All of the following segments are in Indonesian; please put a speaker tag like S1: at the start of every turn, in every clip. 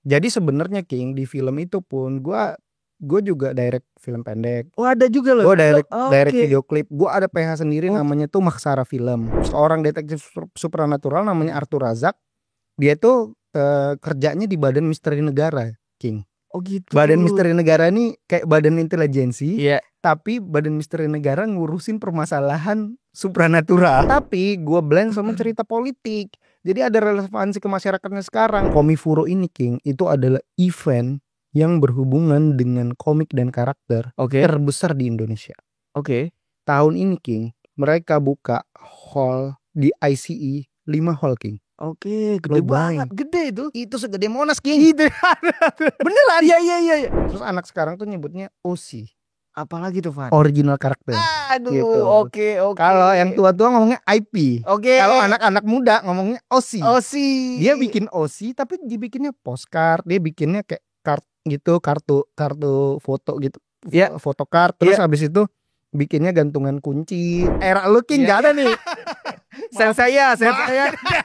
S1: Jadi sebenarnya King di film itu pun gue juga direct film pendek.
S2: Oh ada juga loh.
S1: Gue direct
S2: Oke.
S1: video klip. Gue ada PH sendiri namanya tuh Maksara Film. Seorang detektif supranatural namanya Arthur Razak. Dia tuh kerjanya di Badan Misteri Negara, King.
S2: Oh gitu.
S1: Badan Misteri Negara ini kayak badan intelijensi,
S2: Iya.
S1: tapi Badan Misteri Negara ngurusin permasalahan supranatural. Tapi gue blend sama cerita politik. Jadi ada relevansi ke masyarakatnya sekarang. Komifuro ini King itu adalah event yang berhubungan dengan komik dan karakter
S2: Oke.
S1: terbesar di Indonesia.
S2: Oke.
S1: Tahun ini King, mereka buka hall di ICE 5 hall King.
S2: Oke, gede banget, gede itu.
S1: Itu segede Monas King.
S2: Beneran? Iya.
S1: Terus anak sekarang tuh nyebutnya OC.
S2: Apalagi tuh Van?
S1: Original karakter.
S2: Aduh,
S1: Gitu.
S2: oke.
S1: Kalau yang tua-tua ngomongnya IP.
S2: Oke.
S1: Kalau anak-anak muda ngomongnya OC.
S2: OC.
S1: Dia bikin OC tapi dibikinnya postcard, dia bikinnya kayak kartu foto gitu.
S2: Ya.
S1: Photocard. Terus habis itu bikinnya gantungan kunci. Era lu King gak ada nih.
S2: Saya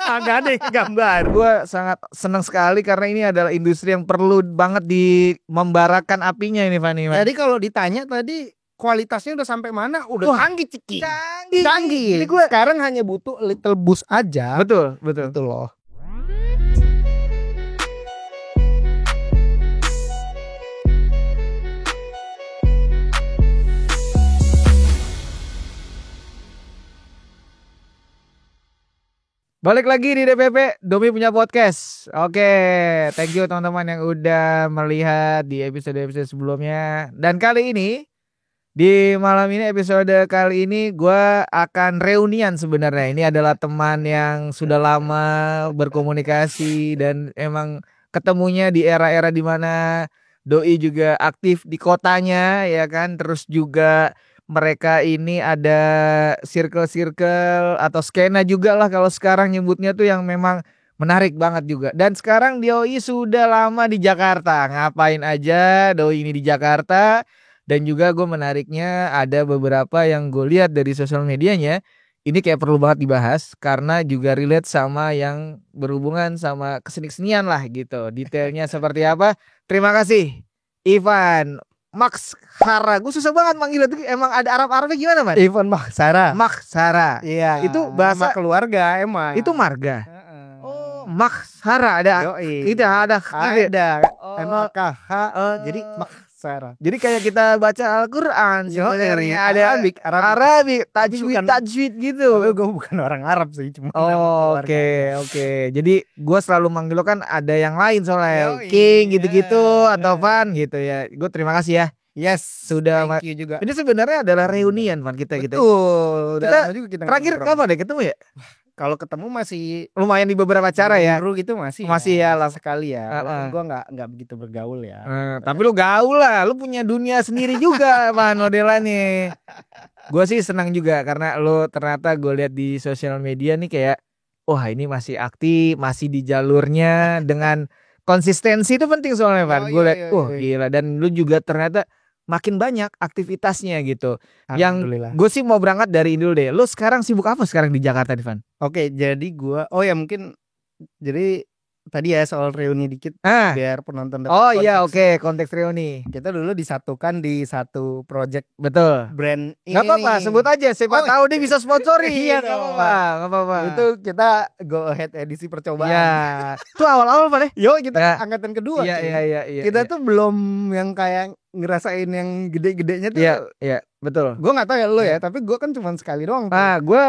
S2: agak ada gambar. Gue sangat senang sekali karena ini adalah industri yang perlu banget membarakan apinya ini Fani.
S1: Jadi kalau ditanya tadi kualitasnya udah sampai mana? Udah canggih Ciki. Canggih.
S2: Ini gue
S1: sekarang hanya butuh little boost aja.
S2: Betul.
S1: Itu loh.
S2: Balik lagi di DPP, Domi punya podcast. Oke, thank you teman-teman yang udah melihat di episode-episode sebelumnya. Dan kali ini, di malam ini episode kali ini gue akan reunian sebenarnya. Ini adalah teman yang sudah lama berkomunikasi dan emang ketemunya di era-era dimana Doi juga aktif di kotanya ya kan. Terus juga mereka ini ada circle-circle atau skena juga lah kalau sekarang nyebutnya tuh yang memang menarik banget juga. Dan sekarang Doi sudah lama di Jakarta. Ngapain aja Doi ini di Jakarta. Dan juga gue menariknya ada beberapa yang gue lihat dari sosial medianya. Ini kayak perlu banget dibahas karena juga relate sama yang berhubungan sama keseni-kesenian lah gitu. Detailnya seperti apa? Terima kasih Ivan Maksara. Gue susah banget manggil itu. Emang ada Arab-Arabnya gimana man?
S1: Ivan Maksara.
S2: Iya. Itu bahasa
S1: keluarga emang.
S2: Itu marga. Oh, Maksara ada. Itu ada.
S1: Emang jadi Maksara.
S2: Jadi kayak kita baca Al-Quran sebenarnya ada Arabic tajwid gitu.
S1: Tapi gue bukan orang Arab sih, cuma
S2: Oke. Jadi gue selalu manggil lo kan ada yang lain soalnya King gitu-gitu atau Van gitu ya. Gue terima kasih ya.
S1: Yes,
S2: sudah.
S1: Thank you juga.
S2: Ini sebenarnya adalah reunian Van kita gitu.
S1: Kita
S2: terakhir kapan deh ketemu ya?
S1: Kalau ketemu masih
S2: lumayan di beberapa acara ya.
S1: Gitu masih
S2: ya lah
S1: sekali ya. Gue nggak begitu bergaul ya.
S2: Tapi lu gaul lah, lu punya dunia sendiri juga Van modelannya. Gue sih senang juga karena lu ternyata gue lihat di sosial media nih kayak wah ini masih aktif, masih di jalurnya dengan konsistensi itu penting soalnya Van. Gue lihat gila dan lu juga ternyata makin banyak aktivitasnya gitu. Yang gue sih mau berangkat dari ini dulu deh. Lu sekarang sibuk apa sekarang di Jakarta nih Van?
S1: Oke, jadi gue mungkin jadi tadi ya soal reuni dikit biar penonton
S2: dapat konteks. Konteks reuni.
S1: Kita dulu disatukan di satu project
S2: brand
S1: ini.
S2: Gak apa-apa, sebut aja siapa tahu dia bisa sponsori. Iya, gak apa-apa.
S1: Itu kita go ahead edisi percobaan.
S2: Iya. Itu awal-awal Pak deh.
S1: Kita angkatan kedua.
S2: Iya.
S1: Kita tuh belum yang kayak ngerasain yang gede-gedenya tuh.
S2: Iya, betul.
S1: Gue nggak tahu ya lo ya, tapi gue kan cuma sekali doang.
S2: Gue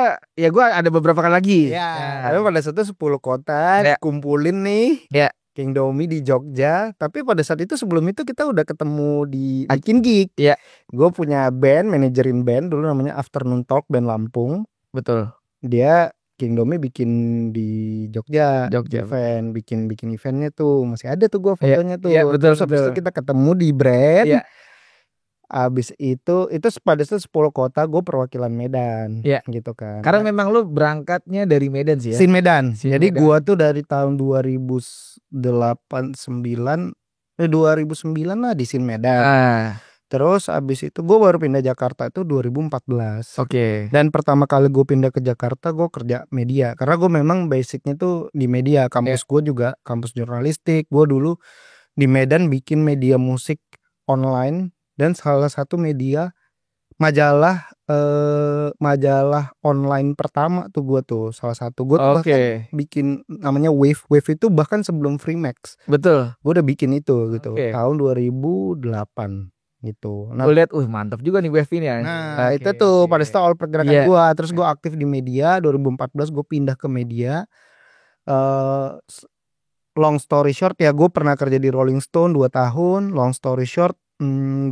S2: ada beberapa kali lagi.
S1: Iya. Tapi pada saat itu 10 kota kumpulin nih.
S2: Iya.
S1: King Domi di Jogja. Tapi pada saat itu sebelum itu kita udah ketemu di Bikin Gig.
S2: Iya.
S1: Gue punya band, manajerin band dulu namanya Afternoon Talk band Lampung.
S2: Betul.
S1: Dia King Domi bikin di Jogja event, bikin eventnya tuh masih ada tuh gue fotonya tuh.
S2: Iya, betul.
S1: Habis itu kita ketemu di brand. Iya. Abis itu pada saat 10 kota gue perwakilan Medan, gitu kan.
S2: Karena memang lu berangkatnya dari Medan sih ya.
S1: Sin Medan. Jadi gue tuh dari tahun 2009 lah di Sin Medan. Terus abis itu gue baru pindah Jakarta itu 2014.
S2: Oke.
S1: Dan pertama kali gue pindah ke Jakarta gue kerja media. Karena gue memang basicnya tuh di media. Kampus gue juga kampus jurnalistik. Gue dulu di Medan bikin media musik online. Dan salah satu media majalah majalah online pertama tuh gue tuh. Salah satu gue tuh bahkan bikin namanya Wave. Wave itu bahkan sebelum Freemax.
S2: Betul.
S1: Gue udah bikin itu gitu.
S2: Oke.
S1: Tahun 2008 gitu.
S2: Nah, gue lihat, mantap juga nih Wave ini ya.
S1: Nah, itu tuh pada saat awal pergerakan gua, terus gua aktif di media. 2014 gue pindah ke media. Long story short ya, gue pernah kerja di Rolling Stone 2 tahun. Long story short,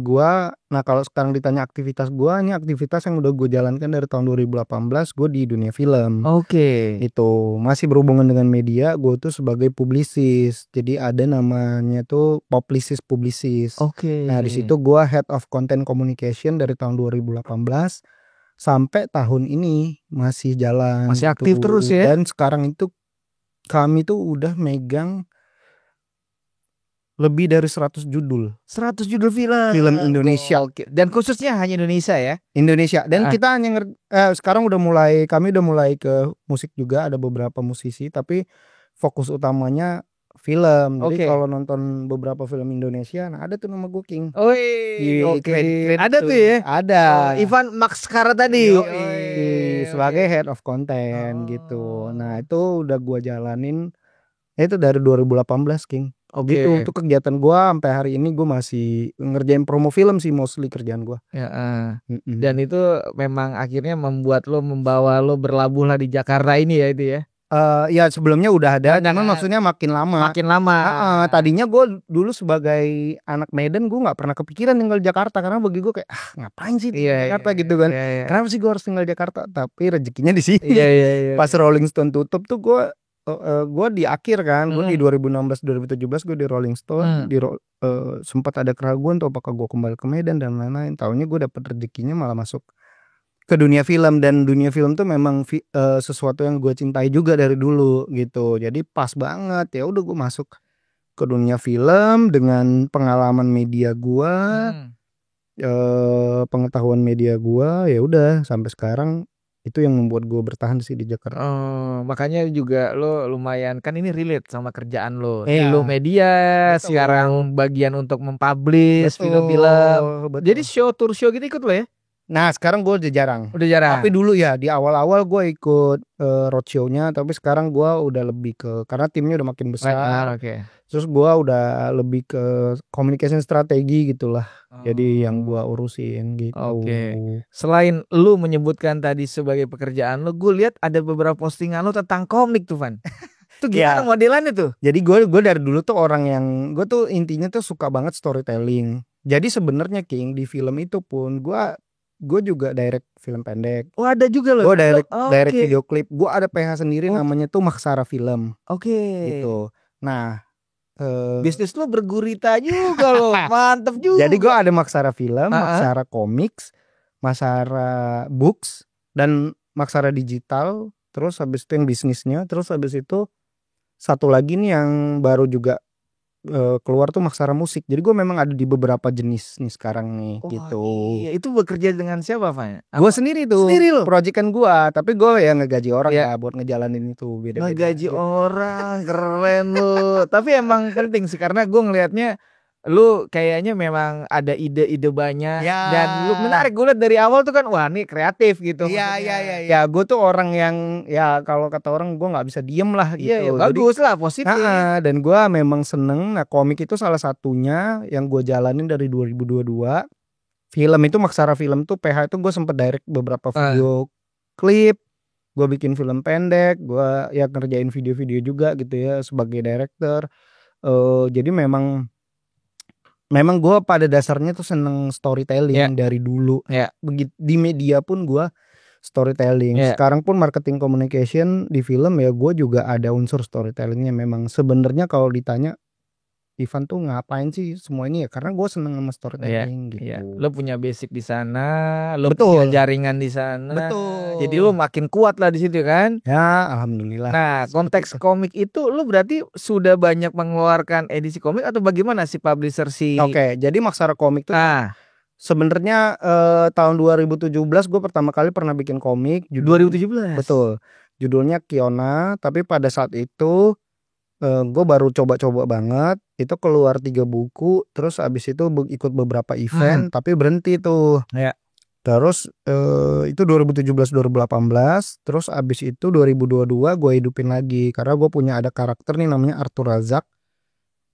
S1: gua, nah kalau sekarang ditanya aktivitas gua, ini aktivitas yang udah gue jalankan dari tahun 2018. Gue di dunia film.
S2: Oke.
S1: Itu masih berhubungan dengan media. Gue tuh sebagai publisis. Jadi ada namanya tuh publicis.
S2: Oke.
S1: Nah di situ gue head of content communication dari tahun 2018 sampai tahun ini masih jalan.
S2: Masih aktif terus ya.
S1: Dan sekarang itu kami tuh udah megang lebih dari 100 judul.
S2: 100 judul film
S1: Indonesia.
S2: Dan khususnya hanya Indonesia ya.
S1: Indonesia. Dan kita hanya sekarang kami udah mulai ke musik juga, ada beberapa musisi, tapi fokus utamanya film. Jadi kalau nonton beberapa film Indonesia, nah ada tuh nama gue King.
S2: Keren. Ada tuh ya.
S1: Ada.
S2: Ivan Maxkara tadi.
S1: Sebagai head of content gitu. Nah itu udah gue jalanin. Itu dari 2018 King. Gitu untuk kegiatan gue sampai hari ini gue masih ngerjain promo film sih mostly kerjaan gue.
S2: Dan itu memang akhirnya membawa lo berlabuh lah di Jakarta ini ya itu ya.
S1: Ya sebelumnya udah ada, cuman maksudnya makin lama. Tadinya gue dulu sebagai anak Medan gue nggak pernah kepikiran tinggal di Jakarta karena bagi gue kayak ngapain sih di Jakarta gitu kan. Kenapa sih gue harus tinggal di Jakarta? Tapi rezekinya di sini. Pas Rolling Stone tutup tuh gue di akhir kan, gue di 2016-2017 gue di Rolling Stone, sempat ada keraguan tuh apakah gue kembali ke Medan dan lain-lain. Taunya gue dapet rezekinya malah masuk ke dunia film, dan dunia film tuh memang sesuatu yang gue cintai juga dari dulu gitu. Jadi pas banget ya udah gue masuk ke dunia film dengan pengalaman media gue, pengetahuan media gue, ya udah sampai sekarang. Itu yang membuat gue bertahan sih di Jakarta.
S2: Makanya juga lo lumayan kan ini relate sama kerjaan lo. Lo media, sekarang bagian untuk mempublish film-film. Jadi tour show gitu ikut lo ya?
S1: Nah sekarang gue udah jarang.
S2: Tapi
S1: dulu ya di awal-awal gue ikut roadshow-nya, tapi sekarang gue udah lebih ke karena timnya udah makin besar. Terus gue udah lebih ke communication strategi gitulah. Jadi yang gue urusin gitu.
S2: Selain lu menyebutkan tadi sebagai pekerjaan lu, gue lihat ada beberapa postingan lu tentang komik tuh Van. Itu gimana modelannya tuh?
S1: Jadi gue dari dulu tuh orang yang gue tuh intinya tuh suka banget storytelling. Jadi sebenarnya King di film itu pun gue juga direct film pendek.
S2: Ada juga loh.
S1: Gue direct video klip. Gue ada PH sendiri namanya tuh Maksara Film. Gitu. Nah
S2: bisnis lu bergurita juga loh. Mantep juga.
S1: Jadi gue ada Maksara Film, Maksara Comics, Maksara Books, dan Maksara Digital. Terus habis itu yang bisnisnya. Terus habis itu satu lagi nih yang baru juga keluar tuh Maksara Musik. Jadi gue memang ada di beberapa jenis nih sekarang nih gitu.
S2: Itu bekerja dengan siapa Van?
S1: Gue sendiri tuh.
S2: Sendiri lo?
S1: Proyekan gue. Tapi gue ya ngegaji orang ya buat ngejalanin itu. Beda-beda.
S2: Ngegaji orang. Keren lu. Tapi emang penting sih. Karena gue ngelihatnya lu kayaknya memang ada ide-ide banyak dan lu menarik. Gue liat dari awal tuh kan wah nih kreatif gitu.
S1: Ya gue tuh orang yang ya kalau kata orang gue nggak bisa diem lah gitu.
S2: Bagus lah, positif.
S1: Dan gue memang seneng. Nah komik itu salah satunya yang gue jalanin dari 2022. Film itu Maksara Film tuh PH itu gue sempet direct beberapa video klip. Gue bikin film pendek. Gue ya ngerjain video-video juga gitu ya sebagai director. Jadi memang gue pada dasarnya tuh seneng storytelling dari dulu. Begitu di media pun gue storytelling. Sekarang pun marketing communication di film ya gue juga ada unsur storytellingnya. Memang sebenarnya kalau ditanya Ivan tuh ngapain sih semua ini ya karena gue seneng sama storytelling gitu.
S2: Lo punya basic di sana, lo punya jaringan di sana. Jadi lo makin kuat lah di situ kan?
S1: Ya, alhamdulillah.
S2: Nah, konteks komik itu lo berarti sudah banyak mengeluarkan edisi komik atau bagaimana si publisher si?
S1: Oke, jadi Maksara Komik tuh Sebenarnya tahun 2017 gue pertama kali pernah bikin komik.
S2: 2017.
S1: Betul. Judulnya Kiona. Tapi pada saat itu gue baru coba-coba banget. Itu keluar 3 buku. Terus abis itu ikut beberapa event. Tapi berhenti tuh.
S2: Ya.
S1: Terus itu 2017-2018. Terus abis itu 2022 gue hidupin lagi. Karena gue punya ada karakter nih namanya Arthur Razak.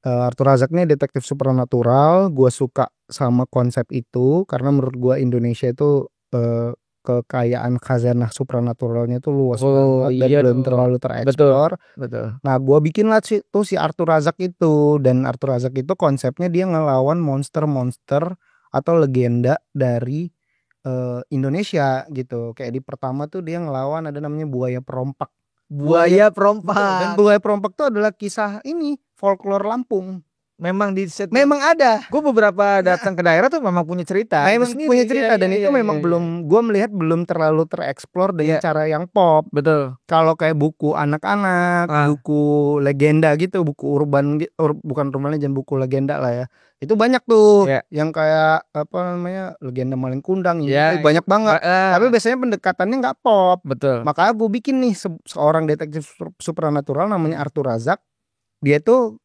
S1: Arthur Razak nih detektif supernatural. Gue suka sama konsep itu karena menurut gue Indonesia itu kekayaan khazanah supranaturalnya itu luas banget dan belum terlalu tereksplor.
S2: Betul.
S1: Nah gue bikin lah tuh si Arthur Razak itu. Dan Arthur Razak itu konsepnya dia ngelawan monster-monster atau legenda dari Indonesia gitu. Kayak di pertama tuh dia ngelawan ada namanya buaya perompak.
S2: Buaya perompak.
S1: Dan buaya perompak itu adalah kisah ini folklore Lampung.
S2: Memang di set.
S1: Memang ada.
S2: Gue beberapa datang ke daerah tuh memang punya cerita.
S1: Memang punya cerita dan itu memang belum gue melihat belum terlalu tereksplor dengan cara yang pop.
S2: Betul.
S1: Kalau kayak buku anak-anak, buku legenda gitu, buku urban bukan urban legend, buku legenda lah ya. Itu banyak tuh yang kayak apa namanya legenda Malin Kundang ini banyak banget. Tapi biasanya pendekatannya nggak pop.
S2: Betul.
S1: Makanya gue bikin nih seorang detektif supernatural namanya Arthur Razak. Dia tuh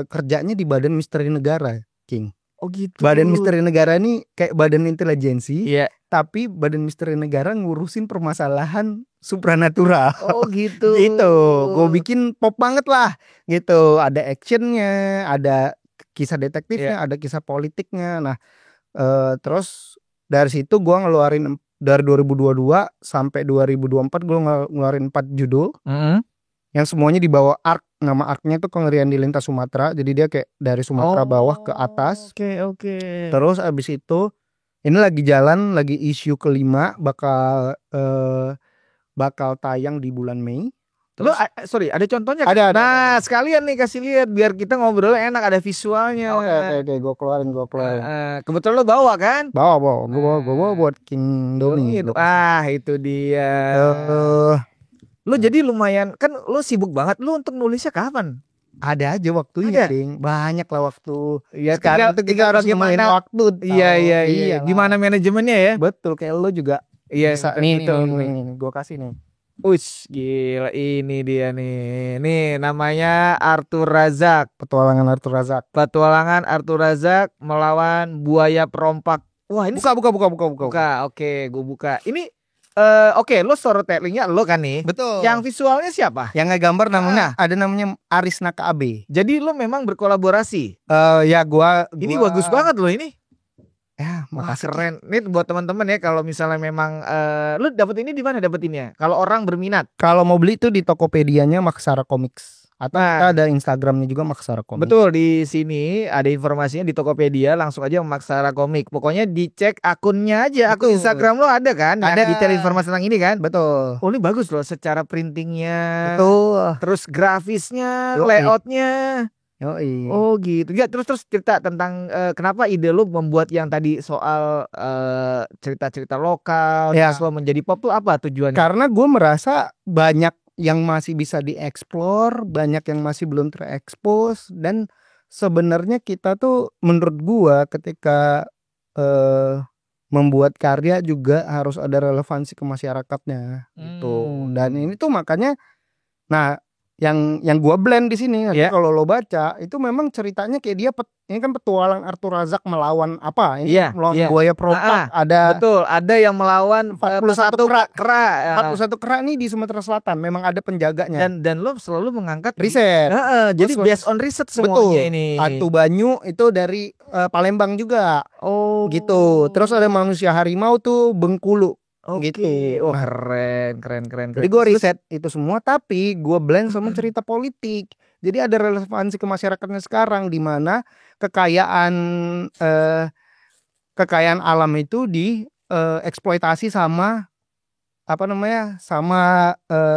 S1: kerjanya di Badan Misteri Negara, King.
S2: Oh gitu.
S1: Badan Misteri Negara ini kayak badan intelijensi.
S2: Iya.
S1: Tapi Badan Misteri Negara ngurusin permasalahan supranatural.
S2: Oh gitu.
S1: Gitu. Gue bikin pop banget lah. Gitu. Ada actionnya, ada kisah detektifnya, ada kisah politiknya. Nah, terus dari situ gue ngeluarin dari 2022 sampai 2024 gue ngeluarin 4 judul. Yang semuanya dibawa arc. Nama arc-nya tuh Kengerian di Lintas Sumatera. Jadi dia kayak dari Sumatera bawah ke atas.
S2: Oke.
S1: Terus abis itu ini lagi jalan, lagi issue kelima, bakal tayang di bulan Mei.
S2: Lo sorry, ada contohnya?
S1: Ada.
S2: Nah, sekalian nih kasih lihat biar kita ngobrol enak, ada visualnya.
S1: Oke, gue keluarin.
S2: Kebetulan lo bawa kan?
S1: Bawa. Gue bawa buat King Doni.
S2: Itu dia. Lo jadi lumayan kan lo sibuk banget. Lo untuk nulisnya kapan?
S1: Ada aja waktunya, King. Banyak lah waktu.
S2: Ya,
S1: sekarang tuh kita harus nemuin waktu.
S2: Iya. Gimana manajemennya ya?
S1: Betul, kayak lo juga.
S2: Iya,
S1: nih. Gue kasih nih.
S2: Ush, gila ini dia nih. Nih namanya Arthur Razak.
S1: Petualangan Arthur Razak
S2: melawan buaya perompak. Wah, ini
S1: buka.
S2: Oke, gue buka. Ini oke, lo storytellingnya lo kan nih.
S1: Betul.
S2: Yang visualnya siapa?
S1: Yang ngegambar namanya ada namanya Aris Naka AB.
S2: Jadi lo memang berkolaborasi.
S1: Ya gua
S2: ini bagus banget lo ini.
S1: Ya, makasih.
S2: Keren. Ini buat teman-teman ya kalau misalnya memang lo dapet ini di mana dapetinnya? Kalau orang berminat.
S1: Kalau mau beli tuh di Tokopedia-nya Maksara Comics. Atau kita ada Instagramnya juga Maksara Komik.
S2: Betul, di sini ada informasinya di Tokopedia, langsung aja Maksara Komik. Pokoknya dicek akunnya aja, akun Instagram lo ada kan? Ada detail informasi tentang ini kan?
S1: Betul.
S2: Oh ini bagus loh, secara printingnya.
S1: Betul.
S2: Terus grafisnya, layoutnya.
S1: Yoi.
S2: Oh gitu. Ya terus cerita tentang kenapa ide lo membuat yang tadi soal cerita-cerita lokal, terus lo menjadi pop tuh apa tujuannya?
S1: Karena gue merasa banyak yang masih bisa dieksplor, banyak yang masih belum terekspos, dan sebenarnya kita tuh menurut gua ketika membuat karya juga harus ada relevansi ke masyarakatnya gitu. Dan ini tuh makanya yang gua blend di sini kalau lo baca itu memang ceritanya kayak dia ini kan petualang Arthur Razak melawan apa ini melawan buaya perompak
S2: ada yang melawan
S1: 41 kera nih di Sumatera Selatan memang ada penjaganya
S2: dan lo selalu mengangkat
S1: riset
S2: jadi based on riset semuanya ini.
S1: Atu Banyu itu dari Palembang juga gitu, terus ada manusia harimau tuh Bengkulu. Gitu.
S2: Keren.
S1: Jadi gue riset itu semua tapi gue blend sama cerita politik. Jadi ada relevansi ke masyarakatnya sekarang di mana kekayaan alam itu dieksploitasi sama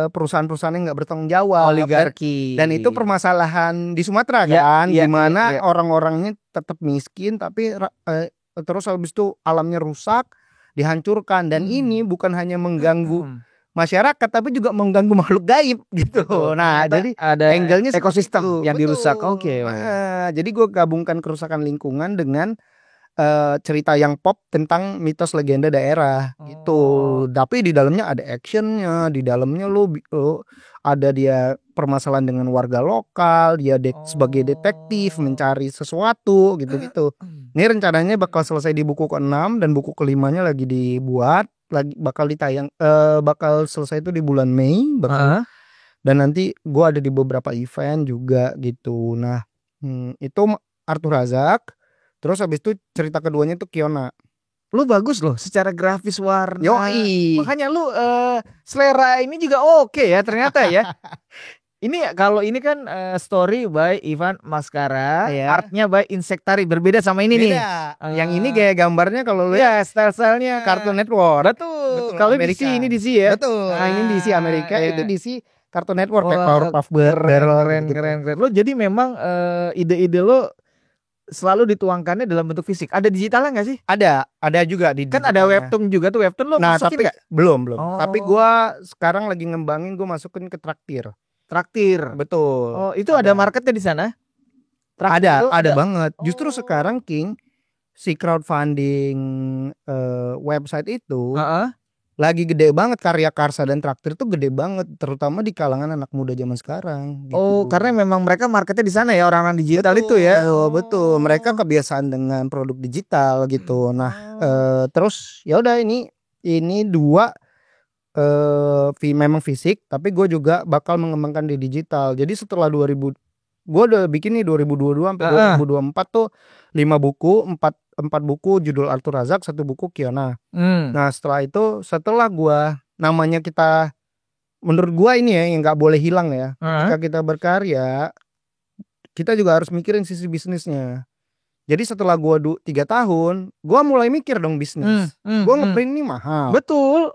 S1: perusahaan-perusahaan yang nggak bertanggung jawab,
S2: oligarki.
S1: Dan itu permasalahan di Sumatera kan, di mana orang-orangnya tetap miskin tapi terus habis itu alamnya rusak, dihancurkan, dan ini bukan hanya mengganggu masyarakat tapi juga mengganggu makhluk gaib gitu. Nah, jadi
S2: ada
S1: angle-nya
S2: ekosistem yang dirusak.
S1: Jadi gue gabungkan kerusakan lingkungan dengan cerita yang pop tentang mitos legenda daerah gitu. Tapi di dalamnya ada actionnya, di dalamnya lu ada dia permasalahan dengan warga lokal, dia sebagai detektif mencari sesuatu gitu-gitu. Ini rencananya bakal selesai di buku ke-6 dan buku ke-5-nya lagi dibuat, lagi bakal ditayang bakal selesai itu di bulan Mei dan nanti gua ada di beberapa event juga gitu. Nah, itu Arthur Razak. Terus habis itu cerita keduanya itu Kiona.
S2: Lu bagus loh secara grafis warna.
S1: Yoi.
S2: Makanya lu selera ini juga oke ya ternyata ya. Ini kalau ini kan story by Ivan Maskara, artnya by Insektari, berbeda sama ini nih.
S1: Yang ini kayak gambarnya kalau lu
S2: ya style-stylenya
S1: Cartoon Network.
S2: Betul. Kalau DC ini DC ya.
S1: Betul. Nah, ini DC Amerika, itu DC Cartoon Network kayak Powerpuff
S2: keren. Lo jadi memang ide-ide lo selalu dituangkannya dalam bentuk fisik. Ada digitalnya nggak sih?
S1: Ada juga di
S2: kan ada webtoon juga tuh, webtoon lo
S1: masukin
S2: nggak?
S1: Belum. Tapi gua sekarang lagi ngembangin, gua masukin ke Traktir. Betul.
S2: Oh, itu ada marketnya di sana?
S1: Ada banget. Justru sekarang King, si crowdfunding website itu lagi gede banget, karya Karsa dan Traktir tuh gede banget, terutama di kalangan anak muda zaman sekarang. Gitu.
S2: Oh, karena memang mereka marketnya di sana ya, orang-orang digital itu ya.
S1: Betul. Mereka kebiasaan dengan produk digital gitu. Nah, terus ya udah ini dua memang fisik, tapi gue juga bakal mengembangkan di digital. Jadi setelah gue udah bikin nih 2022 sampai 2024 tuh 5 buku, 4 buku judul Arthur Razak, 1 buku Kiona. Nah setelah gue namanya kita, menurut gue ini ya yang nggak boleh hilang ya. Ketika kita berkarya, kita juga harus mikirin sisi bisnisnya. Jadi setelah gue 3 tahun, gue mulai mikir dong bisnis. Gue ngeprint ini mahal.
S2: Betul.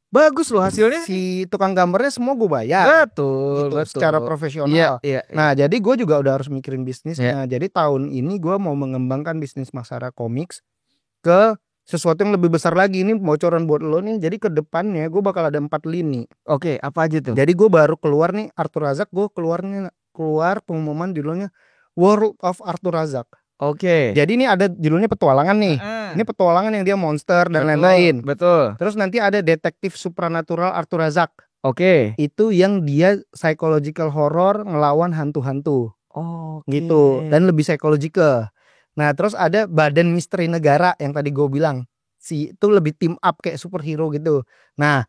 S2: Bagus loh hasilnya.
S1: Si tukang gambarnya semua gue bayar.
S2: Betul.
S1: Secara profesional.
S2: Iya.
S1: Nah jadi gue juga udah harus mikirin bisnisnya. Jadi tahun ini gue mau mengembangkan bisnis Maskara Comics ke sesuatu yang lebih besar lagi. Ini bocoran buat lo nih. Jadi ke depannya gue bakal ada 4 lini.
S2: Oke, apa aja tuh?
S1: Jadi gue baru keluar nih Arthur Razak. Gue keluar pengumuman judulnya World of Arthur Razak.
S2: Oke.
S1: Jadi ini ada judulnya petualangan nih. Ini petualangan yang dia monster dan lain-lain.
S2: Betul.
S1: Terus nanti ada detektif supranatural Arthur Razak.
S2: Oke.
S1: Itu yang dia psychological horror ngelawan hantu-hantu. Gitu. Dan lebih psychological. Nah, terus ada badan misteri negara yang tadi gue bilang. Itu lebih team up kayak superhero gitu. Nah,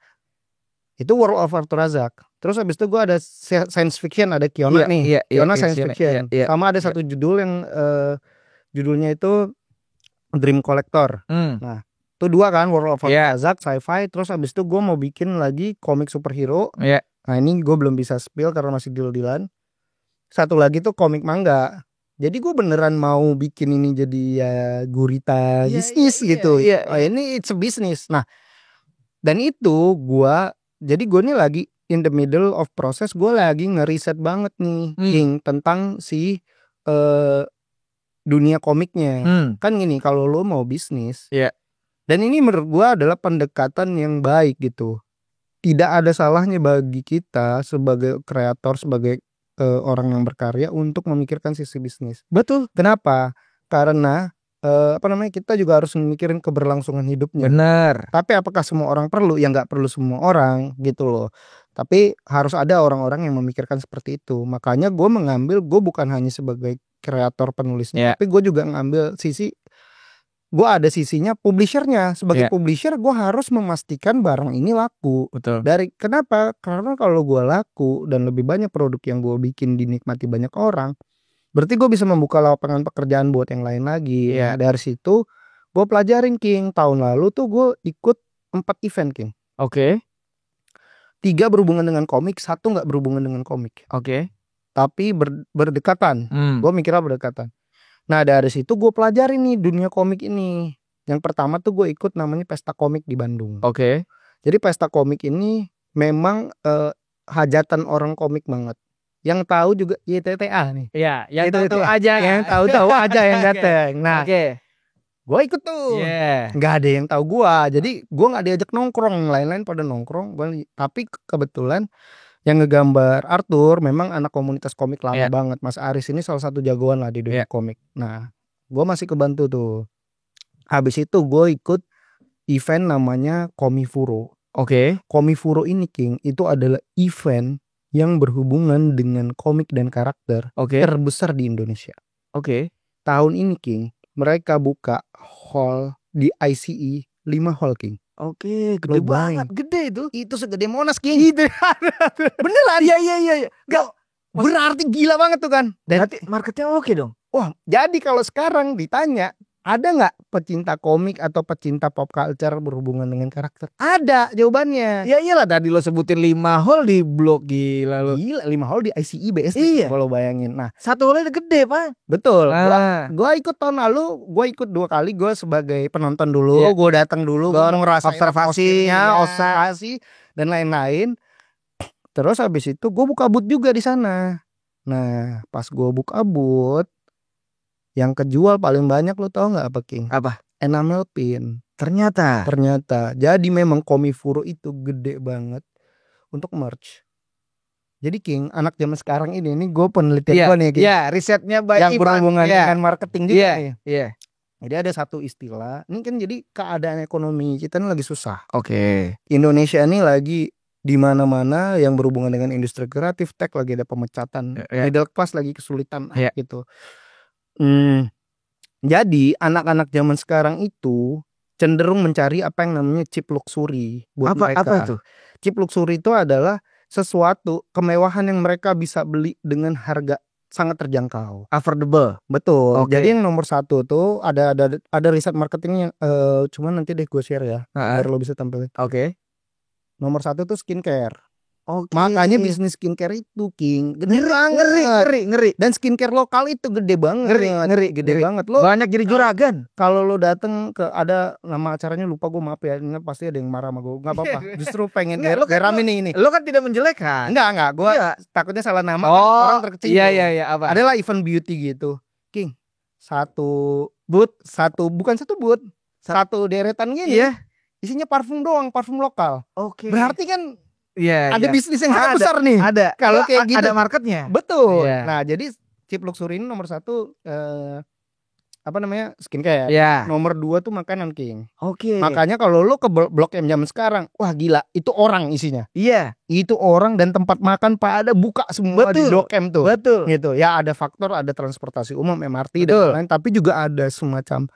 S1: itu World of Arthur Razak. Terus habis itu gue ada science fiction, ada Kiona nih. Kiona science fiction. Sama ada satu judul yang judulnya itu Dream Collector. Nah, itu 2 kan, World of Razak, sci-fi. Terus habis itu gue mau bikin lagi komik superhero. Nah ini gue belum bisa spill karena masih deal-dealan. Satu lagi tuh komik manga. Jadi gue beneran mau bikin ini jadi ya gurita bisnis gitu. Ini it's a business. Nah, dan itu gue nih lagi in the middle of process. Gue lagi ngeriset banget nih King, tentang si dunia komiknya. Kan gini, kalau lo mau bisnis, dan ini menurut gua adalah pendekatan yang baik gitu. Tidak ada salahnya bagi kita sebagai kreator, sebagai orang yang berkarya untuk memikirkan sisi bisnis.
S2: Betul.
S1: Kenapa? Karena kita juga harus memikirin keberlangsungan hidupnya.
S2: Benar.
S1: Tapi apakah semua orang perlu? Ya nggak perlu semua orang gitu loh. Tapi harus ada orang-orang yang memikirkan seperti itu. Makanya gue bukan hanya sebagai kreator penulisnya, tapi gue juga ngambil gue ada sisinya publishernya. Sebagai publisher gue harus memastikan barang ini laku.
S2: Betul.
S1: Kenapa? Karena kalau gue laku dan lebih banyak produk yang gue bikin dinikmati banyak orang, berarti gue bisa membuka lapangan pekerjaan buat yang lain lagi. Nah, dari situ gue pelajarin King. Tahun lalu tuh gue ikut 4 event King.
S2: Oke.
S1: 3 berhubungan dengan komik, 1 nggak berhubungan dengan komik.
S2: Oke.
S1: Tapi berdekatan. Gue mikirnya berdekatan. Nah dari situ gue pelajarin nih dunia komik ini. Yang pertama tuh gue ikut namanya Pesta Komik di Bandung.
S2: Oke.
S1: Jadi Pesta Komik ini memang hajatan orang komik banget. Yang tahu juga YTTA nih.
S2: Iya, yang tahu aja.
S1: Yang tahu aja yang datang. Nah, gue ikut tuh. Nggak ada yang tahu gue. Jadi gue nggak diajak nongkrong. Lain-lain pada nongkrong. Tapi kebetulan yang ngegambar Arthur memang anak komunitas komik lama banget. Mas Aris ini salah satu jagoan lah di dunia komik. Nah, Gue masih kebantu tuh. Habis itu gue ikut event namanya Komifuro.
S2: Oke.
S1: Komifuro ini King itu adalah event yang berhubungan dengan komik dan karakter
S2: Oke.
S1: terbesar di Indonesia.
S2: Oke.
S1: Tahun ini King mereka buka hall di ICE 5 hall King.
S2: Oke, gede
S1: Lo
S2: banget,
S1: bayang.
S2: gede itu.
S1: Itu segede Monas King.
S2: Itu.
S1: Beneran?
S2: Iya.
S1: Gak, berarti gila banget tuh kan. Dan
S2: Berarti marketnya oke dong.
S1: wah, jadi kalau sekarang ditanya ada nggak pecinta komik atau pecinta pop culture berhubungan dengan karakter? Ada jawabannya.
S2: Ya iyalah tadi lo sebutin 5 hall di blok, gila lo.
S1: Gila 5 hall di ICE BSD.
S2: Iya.
S1: Kalau bayangin. Nah,
S2: Satu hallnya gede, Pak.
S1: betul.
S2: Nah,
S1: Gua ikut tahun lalu, gue ikut 2 kali. Gue sebagai penonton dulu,
S2: Iya.
S1: gue datang dulu, gue
S2: Gua
S1: mau ngerasain
S2: observasi,
S1: atmosfernya,
S2: ya.
S1: observasi dan lain-lain. Terus habis itu gue buka booth juga di sana. Nah, pas gue buka booth, yang kejual paling banyak lo tau nggak apa King?
S2: apa?
S1: Enamel pin.
S2: Ternyata.
S1: Jadi memang Komifuro itu gede banget untuk merch. Jadi King, anak zaman sekarang ini gue penelitian gue nih King,
S2: Iya, risetnya Mbak
S1: yang
S2: Ivan.
S1: berhubungan
S2: Iya.
S1: dengan marketing juga nih.
S2: Iya.
S1: Jadi ada satu istilah, ini kan jadi keadaan ekonomi kita ini lagi susah.
S2: Oke.
S1: Indonesia ini lagi di mana-mana yang berhubungan dengan industri kreatif, tech lagi ada pemecatan,
S2: Iya.
S1: middle class lagi kesulitan
S2: Iya.
S1: gitu. Jadi anak-anak zaman sekarang itu cenderung mencari apa yang namanya cheap luxury buat mereka.
S2: Apa tuh?
S1: Cheap luxury itu adalah sesuatu kemewahan yang mereka bisa beli dengan harga sangat terjangkau.
S2: Affordable.
S1: Betul.
S2: Oke.
S1: Jadi yang nomor 1 tuh ada riset marketingnya. Cuman nanti deh gue share ya, biar lo bisa tampilin.
S2: Oke.
S1: Nomor 1 tuh skincare.
S2: Oke.
S1: Makanya bisnis skincare itu King gede banget.
S2: Ngeri.
S1: Dan skincare lokal itu gede banget. Gede banget. Lo
S2: Banyak jadi juragan.
S1: kalau lo dateng ke ada nama acaranya lupa gue, maaf ya, ini pasti ada yang marah sama gue. Nggak apa-apa. Justru pengen
S2: Enggak, lo kan-
S1: rame nih ini.
S2: Lo kan tidak menjelekkan.
S1: Enggak. Gue
S2: Iya.
S1: takutnya salah nama.
S2: Oh,
S1: Orang terkecil.
S2: Iya, apa?
S1: Adalah event beauty gitu. King, satu booth, bukan satu booth, satu deretan gini.
S2: Iya.
S1: Isinya parfum doang, parfum lokal.
S2: Oke.
S1: Berarti kan
S2: Iya.
S1: ada bisnis yang sangat
S2: Ada.
S1: besar nih.
S2: Ada.
S1: Kalau kayak gitu.
S2: Ada marketnya.
S1: Betul.
S2: Iya.
S1: Nah, jadi cheap luxury ini nomor 1 apa namanya? Skincare.
S2: Iya.
S1: Nomor 2 tuh makanan King.
S2: Oke.
S1: Makanya kalau lu ke Blok M zaman sekarang, wah gila, itu orang isinya.
S2: Iya.
S1: Itu orang dan tempat makan pada buka semua di
S2: Betul.
S1: Blok M tuh.
S2: Betul.
S1: Gitu. Ya ada faktor, ada transportasi umum MRT dan
S2: Betul.
S1: lain, tapi juga ada semacam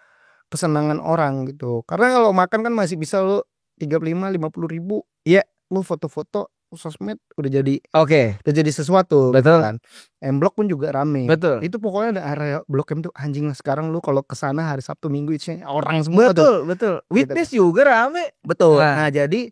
S1: kesenangan orang gitu. Karena kalau makan kan masih bisa lu 35-50 ribu.
S2: Iya.
S1: Lu foto-foto sosmed udah jadi
S2: Oke.
S1: sesuatu.
S2: Betul.
S1: Kan. M Block pun juga rame.
S2: Betul.
S1: Itu pokoknya ada area Blok M tuh anjing lah, sekarang lu kalau kesana hari Sabtu Minggu isinya orang semua tuh.
S2: Betul. Witness juga rame.
S1: Betul.
S2: Nah.
S1: Nah, jadi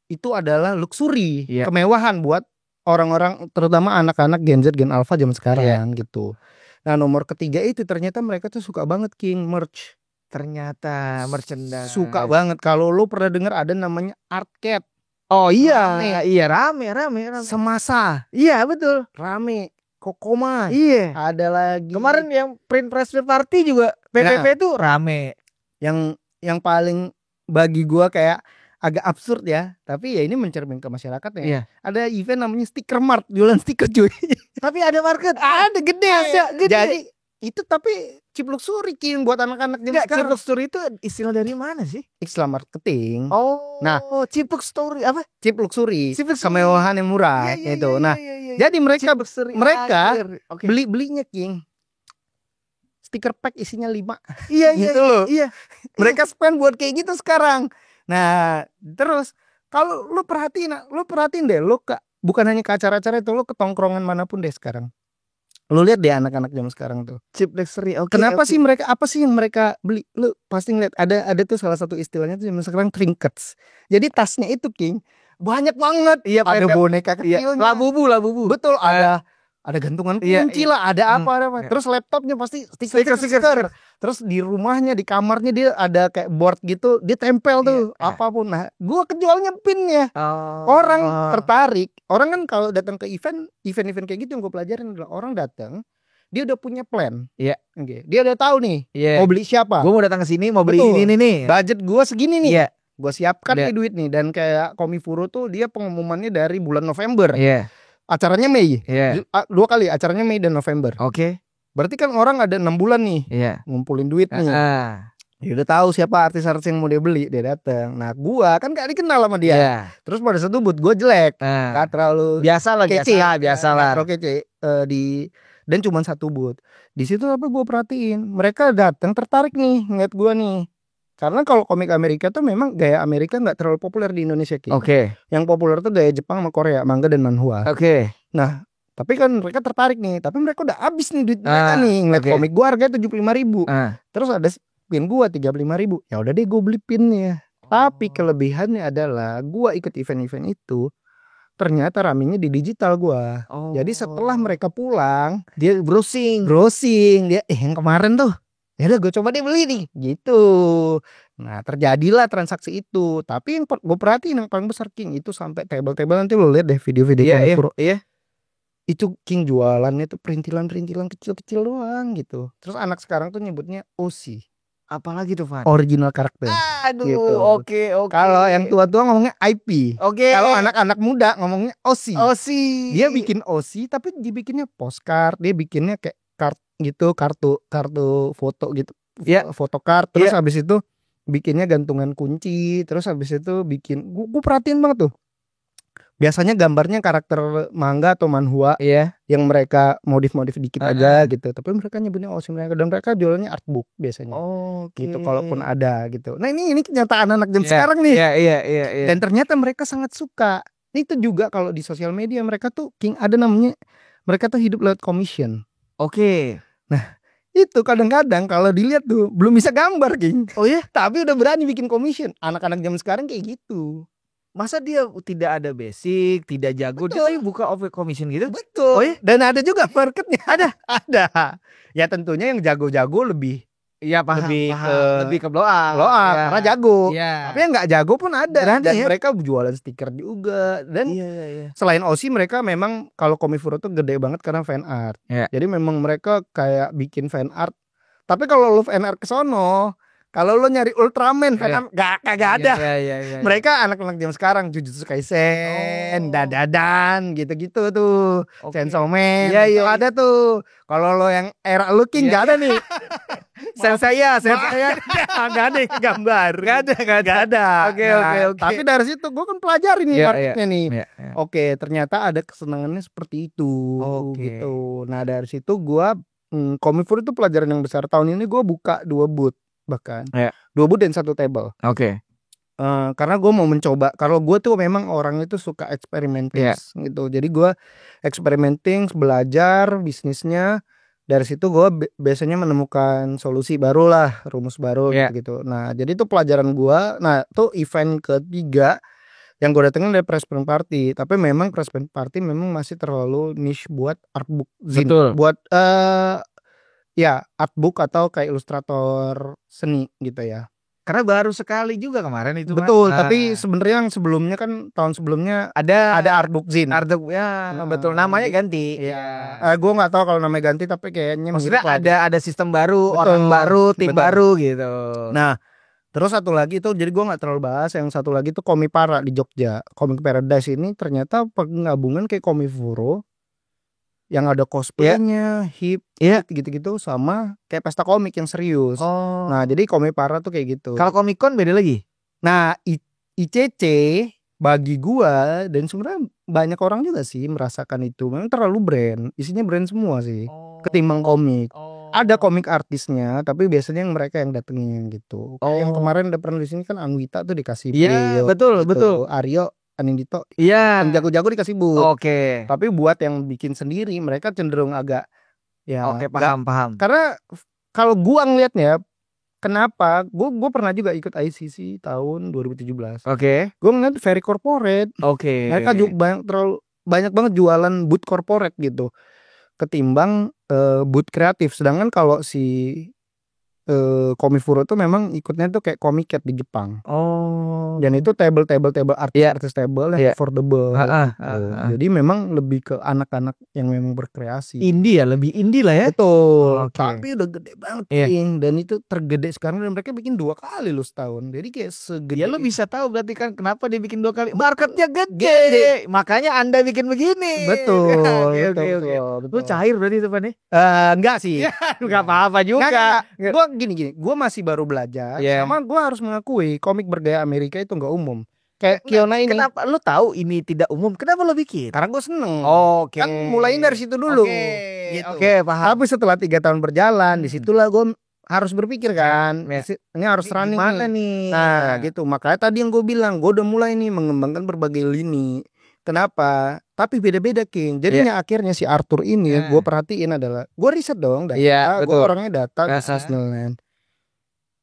S1: itu adalah luxury,
S2: Iya.
S1: kemewahan buat orang-orang, terutama anak-anak Gen Z, Gen Alpha zaman sekarang gitu. Nah, nomor ketiga itu ternyata mereka tuh suka banget King merch.
S2: Ternyata merchandise.
S1: Suka banget. Kalau lu pernah dengar ada namanya Artcat.
S2: Oh iya,
S1: Rame.
S2: iya rame.
S1: Semasa
S2: Iya betul.
S1: rame. Kokoma.
S2: Iya.
S1: Ada lagi.
S2: Kemarin yang print press party juga PPP tuh rame.
S1: Yang paling bagi gua kayak agak absurd ya, tapi ya ini mencermin ke masyarakat ya.
S2: Iya.
S1: Ada event namanya Sticker Mart, jualan stiker cuy.
S2: Tapi ada market.
S1: Ada gede.
S2: Gede.
S1: Jadi itu tapi cheap luxury King buat anak-anak zaman
S2: Enggak,
S1: sekarang.
S2: cheap luxury itu istilah dari mana sih?
S1: Islam marketing.
S2: Oh,
S1: Nah,
S2: cheap luxury apa?
S1: Cheap luxury.
S2: Cheap luxury.
S1: Kemewahan yang murah
S2: Iya,
S1: gitu.
S2: iya,
S1: Nah,
S2: iya.
S1: jadi mereka
S2: Cheap luxury. Oke.
S1: belinya King. Stiker pack isinya 5.
S2: Iya,
S1: gitu loh.
S2: Iya.
S1: Mereka spend buat kayak gitu sekarang. Nah, terus kalau lu perhatiin deh, bukan hanya ke acara-acara itu, lu ke tongkrongan manapun deh sekarang. Lu lihat deh anak-anak zaman sekarang tuh.
S2: Cheap luxury. Oke.
S1: Kenapa sih mereka, apa sih yang mereka beli? Lu pasti ngeliat ada tuh salah satu istilahnya tuh zaman sekarang trinkets. Jadi tasnya itu King banyak banget.
S2: Iya,
S1: ada boneka
S2: iya.
S1: kecilnya.
S2: Labubu.
S1: Betul, ada gantungan kunci lah, ada apa. Terus laptopnya pasti stiker. Terus di rumahnya, di kamarnya dia ada kayak board gitu, dia tempel tuh apapun. Nah, gua kejualnya pinnya. Orang tertarik. Orang kan kalau datang ke event kayak gitu yang gue pelajarin adalah orang datang, dia udah punya plan.
S2: Iya.
S1: Oke. Dia udah tahu nih
S2: Iya.
S1: mau beli siapa.
S2: Gue mau datang ke sini mau beli
S1: Betul.
S2: ini nih.
S1: Budget gua segini nih.
S2: Iya.
S1: Gue siapkan
S2: Iya.
S1: nih duit nih, dan kayak Komifuro tuh dia pengumumannya dari bulan November.
S2: Iya.
S1: Acaranya Mei.
S2: Iya.
S1: 2 kali acaranya Mei dan November.
S2: Oke.
S1: Berarti kan orang ada 6 bulan nih
S2: Iya.
S1: ngumpulin duit nih.
S2: Ah.
S1: Dia udah tahu siapa artis-artis yang mau dia beli, dia datang. Nah, gua kan gak dikenal sama dia.
S2: Iya.
S1: Terus pada satu but gua jelek,
S2: Ah.
S1: gak terlalu
S2: Biasa lah,
S1: kece,
S2: biasa
S1: nggak
S2: lah.
S1: terlalu kece dan cuma satu but. Di situ apa gua perhatiin, mereka datang tertarik nih ngeliat gua nih. Karena kalau komik Amerika tuh memang gaya Amerika nggak terlalu populer di Indonesia, Ki.
S2: Oke.
S1: Yang populer tuh gaya Jepang sama Korea, manga dan manhwa.
S2: Oke.
S1: Nah, tapi kan mereka tertarik nih, tapi mereka udah habis nih duit mereka nih ngeliat
S2: oke.
S1: komik gua harganya 75.000.
S2: Ah.
S1: Terus ada pin gua 35.000. Ya udah deh gua beli pinnya. Tapi kelebihannya adalah gua ikut event-event itu ternyata ramenya di digital gua.
S2: Oh.
S1: Jadi setelah mereka pulang,
S2: dia browsing
S1: dia yang kemarin tuh. Ya udah gua coba deh beli nih gitu. Nah, terjadilah transaksi itu. Tapi yang gua perhatiin yang paling besar, King, itu sampai table-table, nanti lo lihat deh video-video Komik Furo.
S2: Iya.
S1: Itu King jualannya tuh perintilan-perintilan kecil-kecil doang gitu. Terus anak sekarang tuh nyebutnya OC.
S2: Apalagi tuh, Van?
S1: Original karakter.
S2: Aduh,
S1: gitu.
S2: Oke.
S1: Kalau yang tua-tua ngomongnya IP.
S2: Oke.
S1: Kalau anak-anak muda ngomongnya OC.
S2: OC.
S1: Dia bikin OC tapi dibikinnya postcard, dia bikinnya kayak kartu foto gitu.
S2: Iya.
S1: Photocard, terus habis itu bikinnya gantungan kunci, terus habis itu bikin gua perhatiin banget tuh. Biasanya gambarnya karakter manga atau manhwa yang mereka modif-modif dikit aja gitu. Tapi mereka nyebutnya OC mereka, dan mereka jualnya artbook biasanya. Gitu kalaupun ada gitu. Nah, ini kenyataan anak jam sekarang nih.
S2: Iya.
S1: Dan ternyata mereka sangat suka. Itu juga kalau di sosial media mereka tuh, King, ada namanya mereka tuh hidup lewat commission.
S2: Oke.
S1: Nah, itu kadang-kadang kalau dilihat tuh belum bisa gambar, King.
S2: Oh ya?
S1: Tapi udah berani bikin commission. Anak-anak zaman sekarang kayak gitu.
S2: Masa dia tidak ada basic, tidak jago,
S1: Betul.
S2: dia buka over commission gitu?
S1: Betul.
S2: Oh ya?
S1: Dan ada juga marketnya. Ada. Ya tentunya yang jago-jago lebih.
S2: Iya, paham. Lebih ke blow up.
S1: Karena jago.
S2: Iya.
S1: Tapi yang nggak jago pun ada.
S2: Dan
S1: mereka jualan stiker juga. Dan selain OC, mereka memang kalau Komik Furo tuh gede banget karena fan art.
S2: Iya.
S1: Jadi memang mereka kayak bikin fan art. Tapi kalau lu fan art ke sono, kalau lo nyari Ultraman fan art kagak ada.
S2: Iya.
S1: Mereka anak-anak zaman sekarang Jujutsu Kaisen, Dadadan gitu-gitu tuh. Chainsaw Man. Itu ada tuh. Kalau lo yang era lu, King, nggak ada nih.
S2: saya
S1: nggak ada gambar. Nggak ada.
S2: Oke.
S1: Tapi dari situ gue kan pelajari nih marketnya nih.
S2: Iya.
S1: Oke, ternyata ada kesenangannya seperti itu.
S2: Oke.
S1: Gitu. Nah, dari situ gue Komik Furo itu pelajaran yang besar. Tahun ini gue buka 2 booth bahkan. 2 booth dan 1 table.
S2: Oke.
S1: Karena gue mau mencoba. Kalau gue tuh memang orangnya tuh suka experimenting gitu. Jadi gue experimenting, belajar bisnisnya. Dari situ gue biasanya menemukan solusi baru lah, rumus baru gitu. Nah, jadi itu pelajaran gue. Nah, tuh event ketiga yang gue datengin dari Press Print Party. Tapi memang Press Print Party memang masih terlalu niche buat artbook zine.
S2: Betul.
S1: Buat artbook atau kayak ilustrator seni gitu ya.
S2: Karena baru sekali juga kemarin itu.
S1: Betul, tapi sebenarnya yang sebelumnya kan tahun sebelumnya ada artbook zine.
S2: Artbook betul, namanya ganti.
S1: Iya. Gue nggak tahu kalau namanya ganti, tapi kayaknya
S2: maksudnya ada sistem baru, orang baru, tim baru gitu.
S1: Nah, terus satu lagi tuh, jadi gue nggak terlalu bahas. Yang satu lagi tuh Komipara di Jogja. Komik Paradise ini ternyata penggabungan kayak Komik Furo yang ada cosplaynya, hip, gitu-gitu, sama kayak pesta komik yang serius. Nah, jadi Komipara tuh kayak gitu.
S2: Kalau Comic Con beda lagi.
S1: Nah, ICC bagi gua dan sebenarnya banyak orang juga sih merasakan itu. Memang terlalu brand, isinya brand semua sih. Ketimbang komik. Ada komik artisnya, tapi biasanya yang mereka yang datengin gitu. Yang kemarin ada pernah di sini kan Anwita tuh dikasih
S2: Iya, betul.
S1: Aryo Anindito,
S2: yang
S1: jago-jago dikasih booth.
S2: Oke.
S1: Tapi buat yang bikin sendiri, mereka cenderung agak
S2: Oke, paham.
S1: Karena kalau gua ngelihatnya, kenapa? Gua pernah juga ikut ICC tahun 2017.
S2: Oke.
S1: Gua ngeliat very corporate.
S2: Oke.
S1: Mereka juga banyak banget jualan booth corporate gitu, ketimbang booth kreatif. Sedangkan kalau si Komifuro tuh memang ikutnya tuh kayak Comic Cat di Jepang.
S2: Oh.
S1: Dan itu table artis table yang
S2: Iya.
S1: affordable.
S2: Heeh,
S1: gitu. Jadi memang lebih ke anak-anak yang memang berkreasi.
S2: Indie ya, lebih indie lah ya.
S1: Betul.
S2: Oke.
S1: Tapi udah gede banget
S2: Iya.
S1: King. Dan itu tergede sekarang dan mereka bikin 2 kali loh setahun. Jadi kayak segede.
S2: Ya lo bisa tahu berarti kan kenapa dia bikin 2 kali. Marketnya gede.
S1: Gede.
S2: Makanya Anda bikin begini.
S1: Betul.
S2: Oke,
S1: betul,
S2: oke.
S1: betul.
S2: Lu cair berarti itu Pan nih?
S1: Enggak sih.
S2: Enggak apa-apa juga.
S1: Gue gini. Gue masih baru belajar.
S2: Iya.
S1: Sama gue harus mengakui komik bergaya Amerika itu nggak umum. Kayak Kiona ini.
S2: Kenapa lu tahu ini tidak umum? Kenapa lo bikin?
S1: Karena gue seneng.
S2: Oke.
S1: Kan mulainya dari situ dulu.
S2: Oke.
S1: Gitu.
S2: Oke, paham.
S1: Tapi setelah 3 tahun berjalan, disitulah gue harus berpikir kan. Ini harus running
S2: Gimana
S1: nih.
S2: nih?
S1: Nah gitu. Makanya tadi yang gue bilang, gue udah mulai nih mengembangkan berbagai lini. Kenapa? Tapi beda-beda King. Jadinya akhirnya si Arthur ini gue perhatiin adalah, gue riset dong data.
S2: Iya,
S1: Gue
S2: betul.
S1: orangnya data.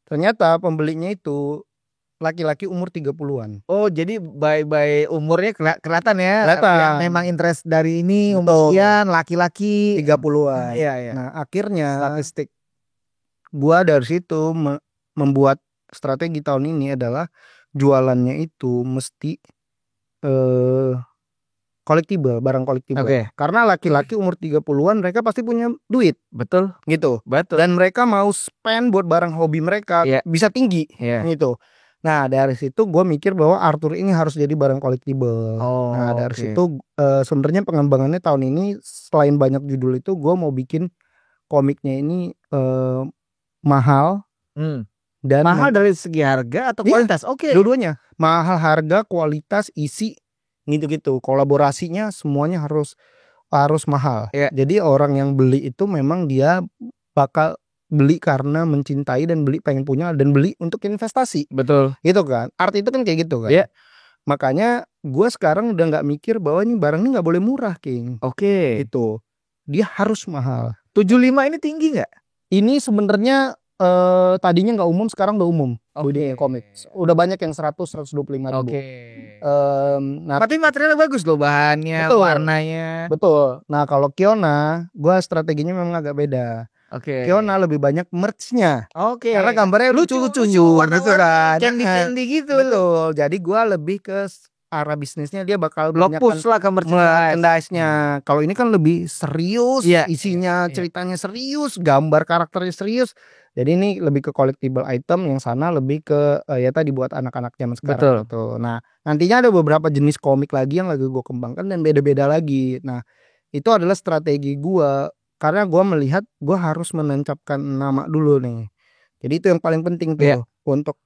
S1: Ternyata pembelinya itu laki-laki umur 30-an.
S2: Oh, jadi by umurnya kelihatan ya.
S1: Kelihatan.
S2: Yang memang interest dari ini umur sekian, laki-laki
S1: 30-an.
S2: Iya.
S1: Nah, akhirnya
S2: statistik
S1: gua dari situ membuat strategi tahun ini adalah jualannya itu mesti collectible, barang collectible.
S2: Oke.
S1: Karena laki-laki umur 30-an mereka pasti punya duit.
S2: Betul.
S1: Gitu.
S2: Betul.
S1: Dan mereka mau spend buat barang hobi mereka bisa tinggi. Gitu. Nah dari situ gue mikir bahwa Arthur ini harus jadi barang collectible. Nah dari situ sebenarnya pengembangannya tahun ini selain banyak judul itu gue mau bikin komiknya ini mahal. Dan
S2: mahal dari segi harga atau kualitas? Oke.
S1: Dua-duanya mahal, harga, kualitas, isi gitu-gitu. Kolaborasinya semuanya harus mahal. Jadi orang yang beli itu memang dia bakal beli karena mencintai dan beli pengen punya dan beli untuk investasi.
S2: Betul.
S1: Gitu kan. Art itu kan kayak gitu kan. Makanya gue sekarang udah nggak mikir bahwa ini barang ini nggak boleh murah King.
S2: Oke.
S1: Gitu. Dia harus mahal.
S2: 75 ini tinggi nggak?
S1: Ini sebenarnya tadinya nggak umum, sekarang udah umum. Komik. Udah banyak yang 100-125 ribu. Nah,
S2: tapi materialnya bagus loh, bahannya, warnanya.
S1: Betul. Nah kalau Kiona, gue strateginya memang agak beda. Kiona lebih banyak merch-nya. Karena gambarnya lucu-lucu kan.
S2: Candy gitu.
S1: Betul. Jadi gue lebih ke arah bisnisnya, dia bakal
S2: blog push lah ke
S1: merchandise-nya. Kalau ini kan lebih serius, isinya ceritanya serius, gambar karakternya serius. Jadi ini lebih ke collectible item, yang sana lebih ke ya tadi buat anak-anak zaman sekarang. Betul. Nah nantinya ada beberapa jenis komik lagi yang lagi gue kembangkan dan beda-beda lagi. Nah itu adalah strategi gue. Karena gue melihat gue harus menancapkan nama dulu nih. Jadi itu yang paling penting tuh untuk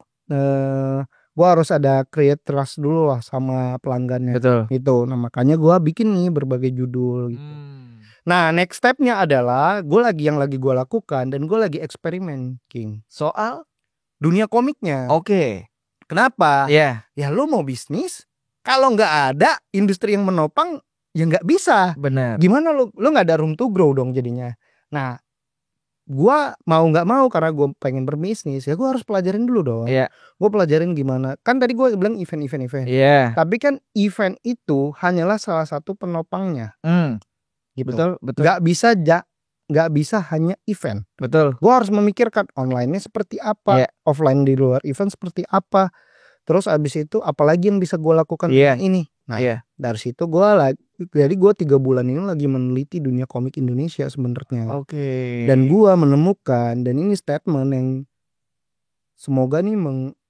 S1: gue harus ada create trust dulu lah sama pelanggannya. Gitu. Nah makanya gue bikin nih berbagai judul gitu. Nah next stepnya adalah gue lagi gue lakukan dan gue lagi eksperimen King.
S2: Soal
S1: dunia komiknya. Kenapa? Ya lo mau bisnis, kalau nggak ada industri yang menopang ya nggak bisa.
S2: Benar.
S1: Gimana lo nggak ada room to grow dong jadinya. Nah, gua mau nggak mau karena gue pengen berbisnis ya gue harus pelajarin dulu dong. Gue pelajarin gimana. Kan tadi gue bilang event. Tapi kan event itu hanyalah salah satu penopangnya. Gitu.
S2: Betul.
S1: Nggak bisa hanya event.
S2: Betul.
S1: Gue harus memikirkan online-nya seperti apa, offline di luar event seperti apa. Terus abis itu apalagi yang bisa gue lakukan ini. Nah dari situ jadi gue 3 bulan ini lagi meneliti dunia komik Indonesia sebenarnya. Dan gue menemukan, dan ini statement yang semoga nih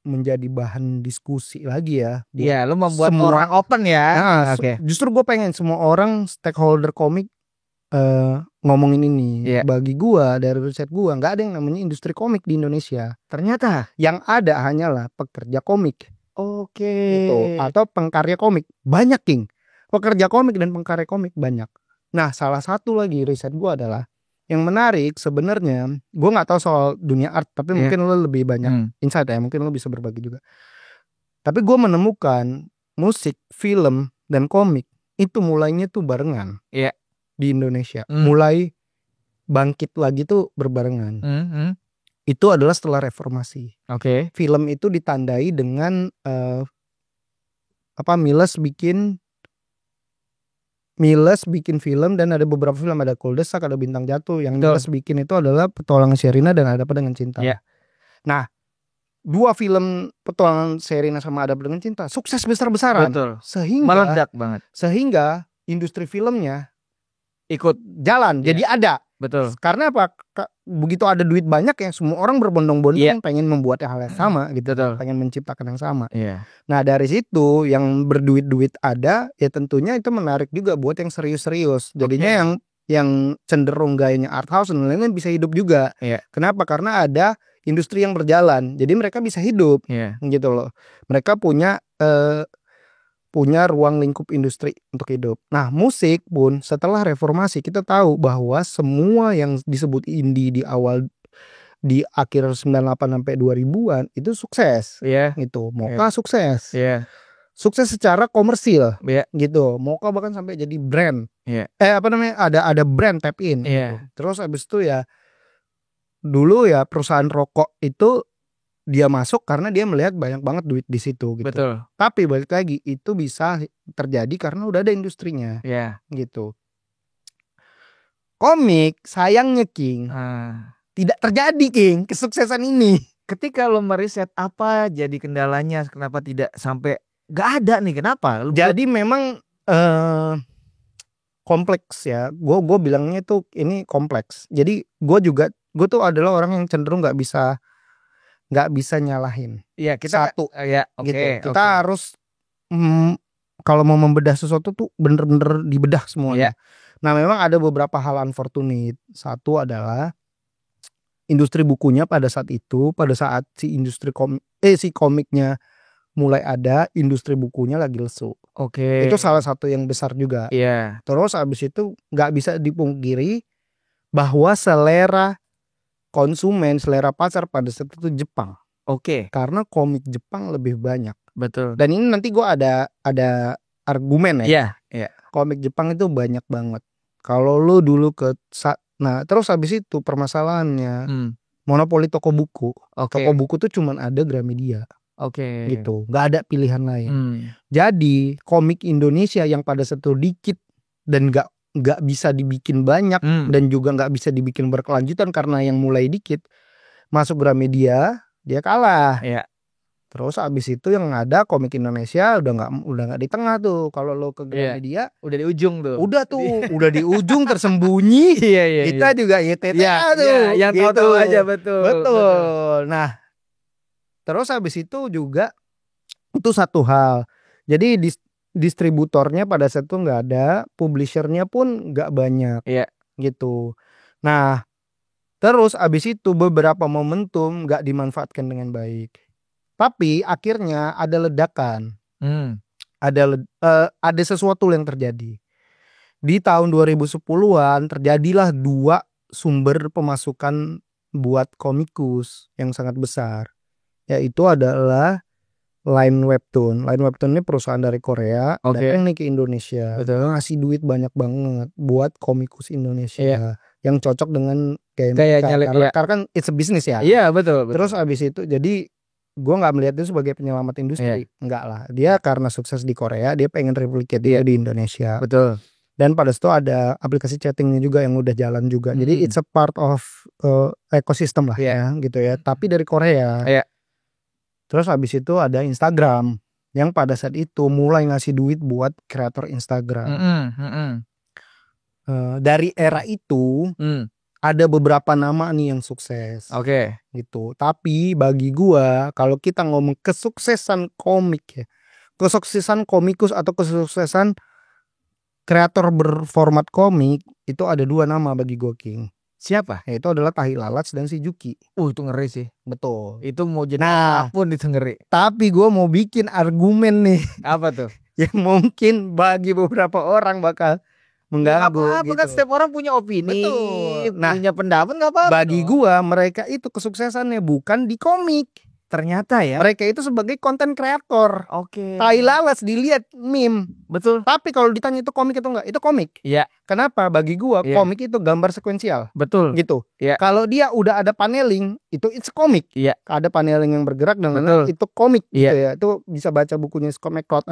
S1: menjadi bahan diskusi lagi ya.
S2: Iya, lo membuat orang open ya.
S1: Justru gue pengen semua orang stakeholder komik ngomongin ini. Bagi gue dari riset gue nggak ada yang namanya industri komik di Indonesia.
S2: Ternyata
S1: yang ada hanyalah pekerja komik.
S2: Gitu.
S1: Atau pengkarya komik. Banyak King. Pekerja komik dan pengkarya komik banyak. Nah salah satu lagi riset gue adalah yang menarik sebenarnya, gue nggak tahu soal dunia art, tapi mungkin lo lebih banyak insight ya, mungkin lo bisa berbagi juga. Tapi gue menemukan musik, film dan komik itu mulainya tuh barengan di Indonesia. Mulai bangkit lagi tuh berbarengan. Itu adalah setelah reformasi. Film itu ditandai dengan Miles bikin Miles bikin film dan ada beberapa film, ada Kuldesak, ada Bintang Jatuh. Yang
S2: Betul.
S1: Miles bikin itu adalah Petualangan Sherina dan Ada Apa Dengan Cinta.
S2: Iya.
S1: Nah, 2 film Petualangan Sherina sama Ada Apa Dengan Cinta sukses besar-besaran.
S2: Betul.
S1: Sehingga
S2: Meledak banget.
S1: industri filmnya
S2: Ikut.
S1: jalan. Jadi ada.
S2: Betul.
S1: Karena apa? Begitu ada duit banyak ya semua orang berbondong-bondong pengen membuat hal yang sama gitu.
S2: Betul.
S1: Pengen menciptakan yang sama.
S2: Iya.
S1: Nah dari situ yang berduit-duit ada ya tentunya itu menarik juga buat yang serius-serius. Jadinya yang cenderung gayanya art house dan lain-lain bisa hidup juga.
S2: Iya.
S1: Kenapa? Karena ada industri yang berjalan. Jadi mereka bisa hidup.
S2: Iya.
S1: Gitu loh. Mereka punya ruang lingkup industri untuk hidup. Nah musik pun setelah reformasi kita tahu bahwa semua yang disebut indie di akhir 98 sampai 2000-an itu sukses.
S2: Iya.
S1: Gitu. Mocha sukses.
S2: Iya.
S1: Sukses secara komersil.
S2: Iya.
S1: Gitu. Mocha bahkan sampai jadi brand.
S2: Iya.
S1: Ada brand tap in.
S2: Iya.
S1: Gitu. Terus abis itu ya dulu ya perusahaan rokok itu dia masuk karena dia melihat banyak banget duit di situ gitu.
S2: Betul.
S1: Tapi balik lagi itu bisa terjadi karena udah ada industrinya.
S2: Iya.
S1: Gitu. Komik sayangnya King tidak terjadi King kesuksesan ini.
S2: Ketika lo meriset apa jadi kendalanya, kenapa tidak sampai gak ada nih, kenapa?
S1: Jadi memang kompleks ya. Gue bilangnya tuh ini kompleks. Jadi gue tuh adalah orang yang cenderung nggak bisa nyalahin.
S2: Iya, kita
S1: satu.
S2: Ya, oke.
S1: Gitu. Kita harus kalau mau membedah sesuatu tuh bener-bener dibedah semuanya.
S2: Iya.
S1: Nah memang ada beberapa hal unfortunate. Satu adalah industri bukunya pada saat si komiknya mulai ada, industri bukunya lagi lesu.
S2: Oke.
S1: Itu salah satu yang besar juga.
S2: Iya.
S1: Terus abis itu nggak bisa dipungkiri bahwa selera konsumen, selera pasar pada saat itu Jepang.
S2: Oke.
S1: Karena komik Jepang lebih banyak.
S2: Betul.
S1: Dan ini nanti gue ada argumen ya.
S2: Iya.
S1: Komik Jepang itu banyak banget. Kalau lu dulu nah terus habis itu permasalahannya monopoli toko buku. Toko buku tuh cuman ada Gramedia.
S2: Oke.
S1: Gitu. Nggak ada pilihan lain. Jadi komik Indonesia yang pada satu dikit dan nggak bisa dibikin banyak dan juga nggak bisa dibikin berkelanjutan karena yang mulai dikit masuk Gramedia dia kalah.
S2: Iya.
S1: Terus abis itu yang ada komik Indonesia udah nggak di tengah tuh. Kalau lo ke Gramedia
S2: udah di ujung tuh.
S1: Udah di ujung tersembunyi.
S2: Iya.
S1: Kita juga YTTA tuh.
S2: Yang
S1: gitu.
S2: tahu aja betul.
S1: Nah terus abis itu juga itu satu hal. Jadi distributornya pada saat itu nggak ada, publishernya pun nggak banyak.
S2: Iya.
S1: Gitu. Nah terus abis itu beberapa momentum nggak dimanfaatkan dengan baik. Tapi akhirnya ada ledakan. Ada sesuatu yang terjadi. Di tahun 2010-an terjadilah 2 sumber pemasukan buat komikus yang sangat besar. Yaitu adalah Line Webtoon. Line Webtoon ini perusahaan dari Korea datang nih ke Indonesia.
S2: Betul.
S1: Ngasih duit banyak banget buat komikus Indonesia.
S2: Iya.
S1: Yang cocok dengan
S2: karena
S1: kan it's a business ya.
S2: Iya betul.
S1: Terus abis itu jadi gue nggak melihat itu sebagai penyelamat industri. Enggak lah. Dia karena sukses di Korea dia pengen replicate dia di Indonesia.
S2: Betul.
S1: Dan pada situ ada aplikasi chattingnya juga yang udah jalan juga. Jadi it's a part of ekosistem lah ya gitu ya. Tapi dari Korea.
S2: Iya.
S1: Terus habis itu ada Instagram yang pada saat itu mulai ngasih duit buat kreator Instagram. Dari era itu ada beberapa nama nih yang sukses.
S2: Oke.
S1: Gitu. Tapi bagi gua kalau kita ngomong kesuksesan komik ya, kesuksesan komikus atau kesuksesan kreator berformat komik itu ada 2 nama bagi gua King.
S2: Siapa?
S1: Yaitu adalah Tahi Lalats dan si Juki.
S2: Itu ngeri sih.
S1: Betul.
S2: Itu mau jadi apapun itu ngeri.
S1: Tapi gue mau bikin argumen nih.
S2: Apa tuh?
S1: Yang mungkin bagi beberapa orang bakal mengganggu.
S2: Apa-apa
S1: gitu.
S2: Kan setiap orang punya opini.
S1: Betul.
S2: Punya pendapat gak apa-apa.
S1: Bagi gue mereka itu kesuksesannya bukan di komik.
S2: Ternyata ya.
S1: Mereka itu sebagai konten kreator.
S2: Oke.
S1: Tai lalat dilihat meme.
S2: Betul.
S1: Tapi kalau ditanya itu komik atau enggak, itu komik.
S2: Iya.
S1: Kenapa? Bagi gua
S2: Iya.
S1: komik itu gambar sekuensial.
S2: Betul.
S1: Gitu.
S2: Iya.
S1: Kalau dia udah ada paneling, itu it's komik.
S2: Iya.
S1: Ada paneling yang bergerak dan
S2: Betul.
S1: itu komik
S2: Iya.
S1: gitu ya. Itu bisa baca bukunya Comic Cloud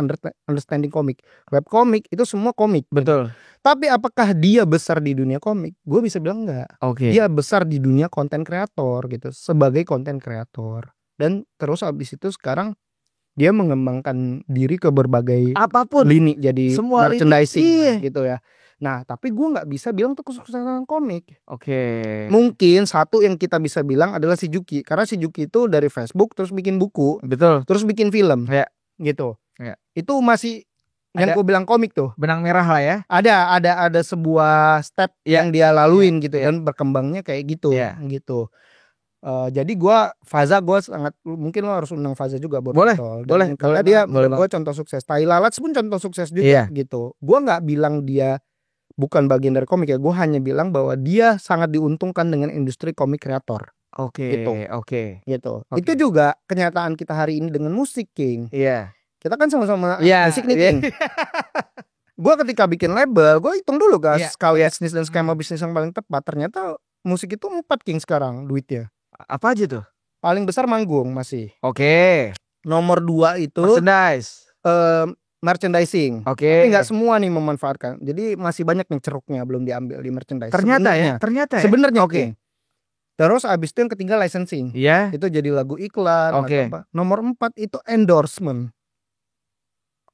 S1: Understanding Comic. Web komik itu semua komik.
S2: Betul.
S1: Tapi apakah dia besar di dunia komik? Gue bisa bilang enggak.
S2: Oke.
S1: Dia besar di dunia konten kreator gitu, sebagai konten kreator. Dan terus abis itu sekarang dia mengembangkan diri ke berbagai
S2: Apapun.
S1: lini jadi
S2: Semua lini,
S1: merchandising
S2: iya.
S1: gitu ya. Nah tapi gue nggak bisa bilang tuh kesuksesan komik.
S2: Oke.
S1: Mungkin satu yang kita bisa bilang adalah si Juki, karena si Juki itu dari Facebook terus bikin buku,
S2: Betul.
S1: terus bikin film,
S2: Ya.
S1: gitu.
S2: Ya.
S1: Itu masih yang
S2: Ada
S1: gue bilang komik tuh.
S2: benang merah lah ya.
S1: Ada sebuah step
S2: Ya.
S1: yang dia laluin gitu
S2: Ya.
S1: dan berkembangnya kayak gitu,
S2: Ya.
S1: gitu. Jadi gue sangat mungkin lo harus undang Faza juga buat
S2: Boleh,
S1: ngobrol.
S2: boleh,
S1: Karena
S2: boleh
S1: dia
S2: banget, boleh
S1: gue contoh sukses. Tai Lalat pun contoh sukses juga
S2: Iya.
S1: gitu. Gue nggak bilang dia bukan bagian dari komik ya. Gue hanya bilang bahwa dia sangat diuntungkan dengan industri komik kreator.
S2: Oke.
S1: Gitu.
S2: Oke.
S1: Gitu.
S2: Oke.
S1: Itu juga kenyataan kita hari ini dengan musik, King.
S2: Iya.
S1: Kita kan sama-sama
S2: Iya.
S1: musik nih,
S2: Iya.
S1: King. Gue ketika bikin label, gue hitung dulu kan
S2: Iya.
S1: skala bisnis dan skema bisnis yang paling tepat. Ternyata musik itu 4, King, sekarang duitnya.
S2: Apa aja tuh?
S1: Paling besar manggung masih.
S2: Oke.
S1: Nomor 2 itu
S2: Merchandise.
S1: merchandising.
S2: Oke.
S1: Tapi nggak semua nih memanfaatkan. Jadi masih banyak nih ceruknya belum diambil di merchandise.
S2: Ternyata ya.
S1: Sebenarnya
S2: Oke.
S1: King. Terus abis itu yang ketiga licensing.
S2: Iya.
S1: Itu jadi lagu iklan.
S2: Oke.
S1: Atau apa. Nomor 4 itu endorsement.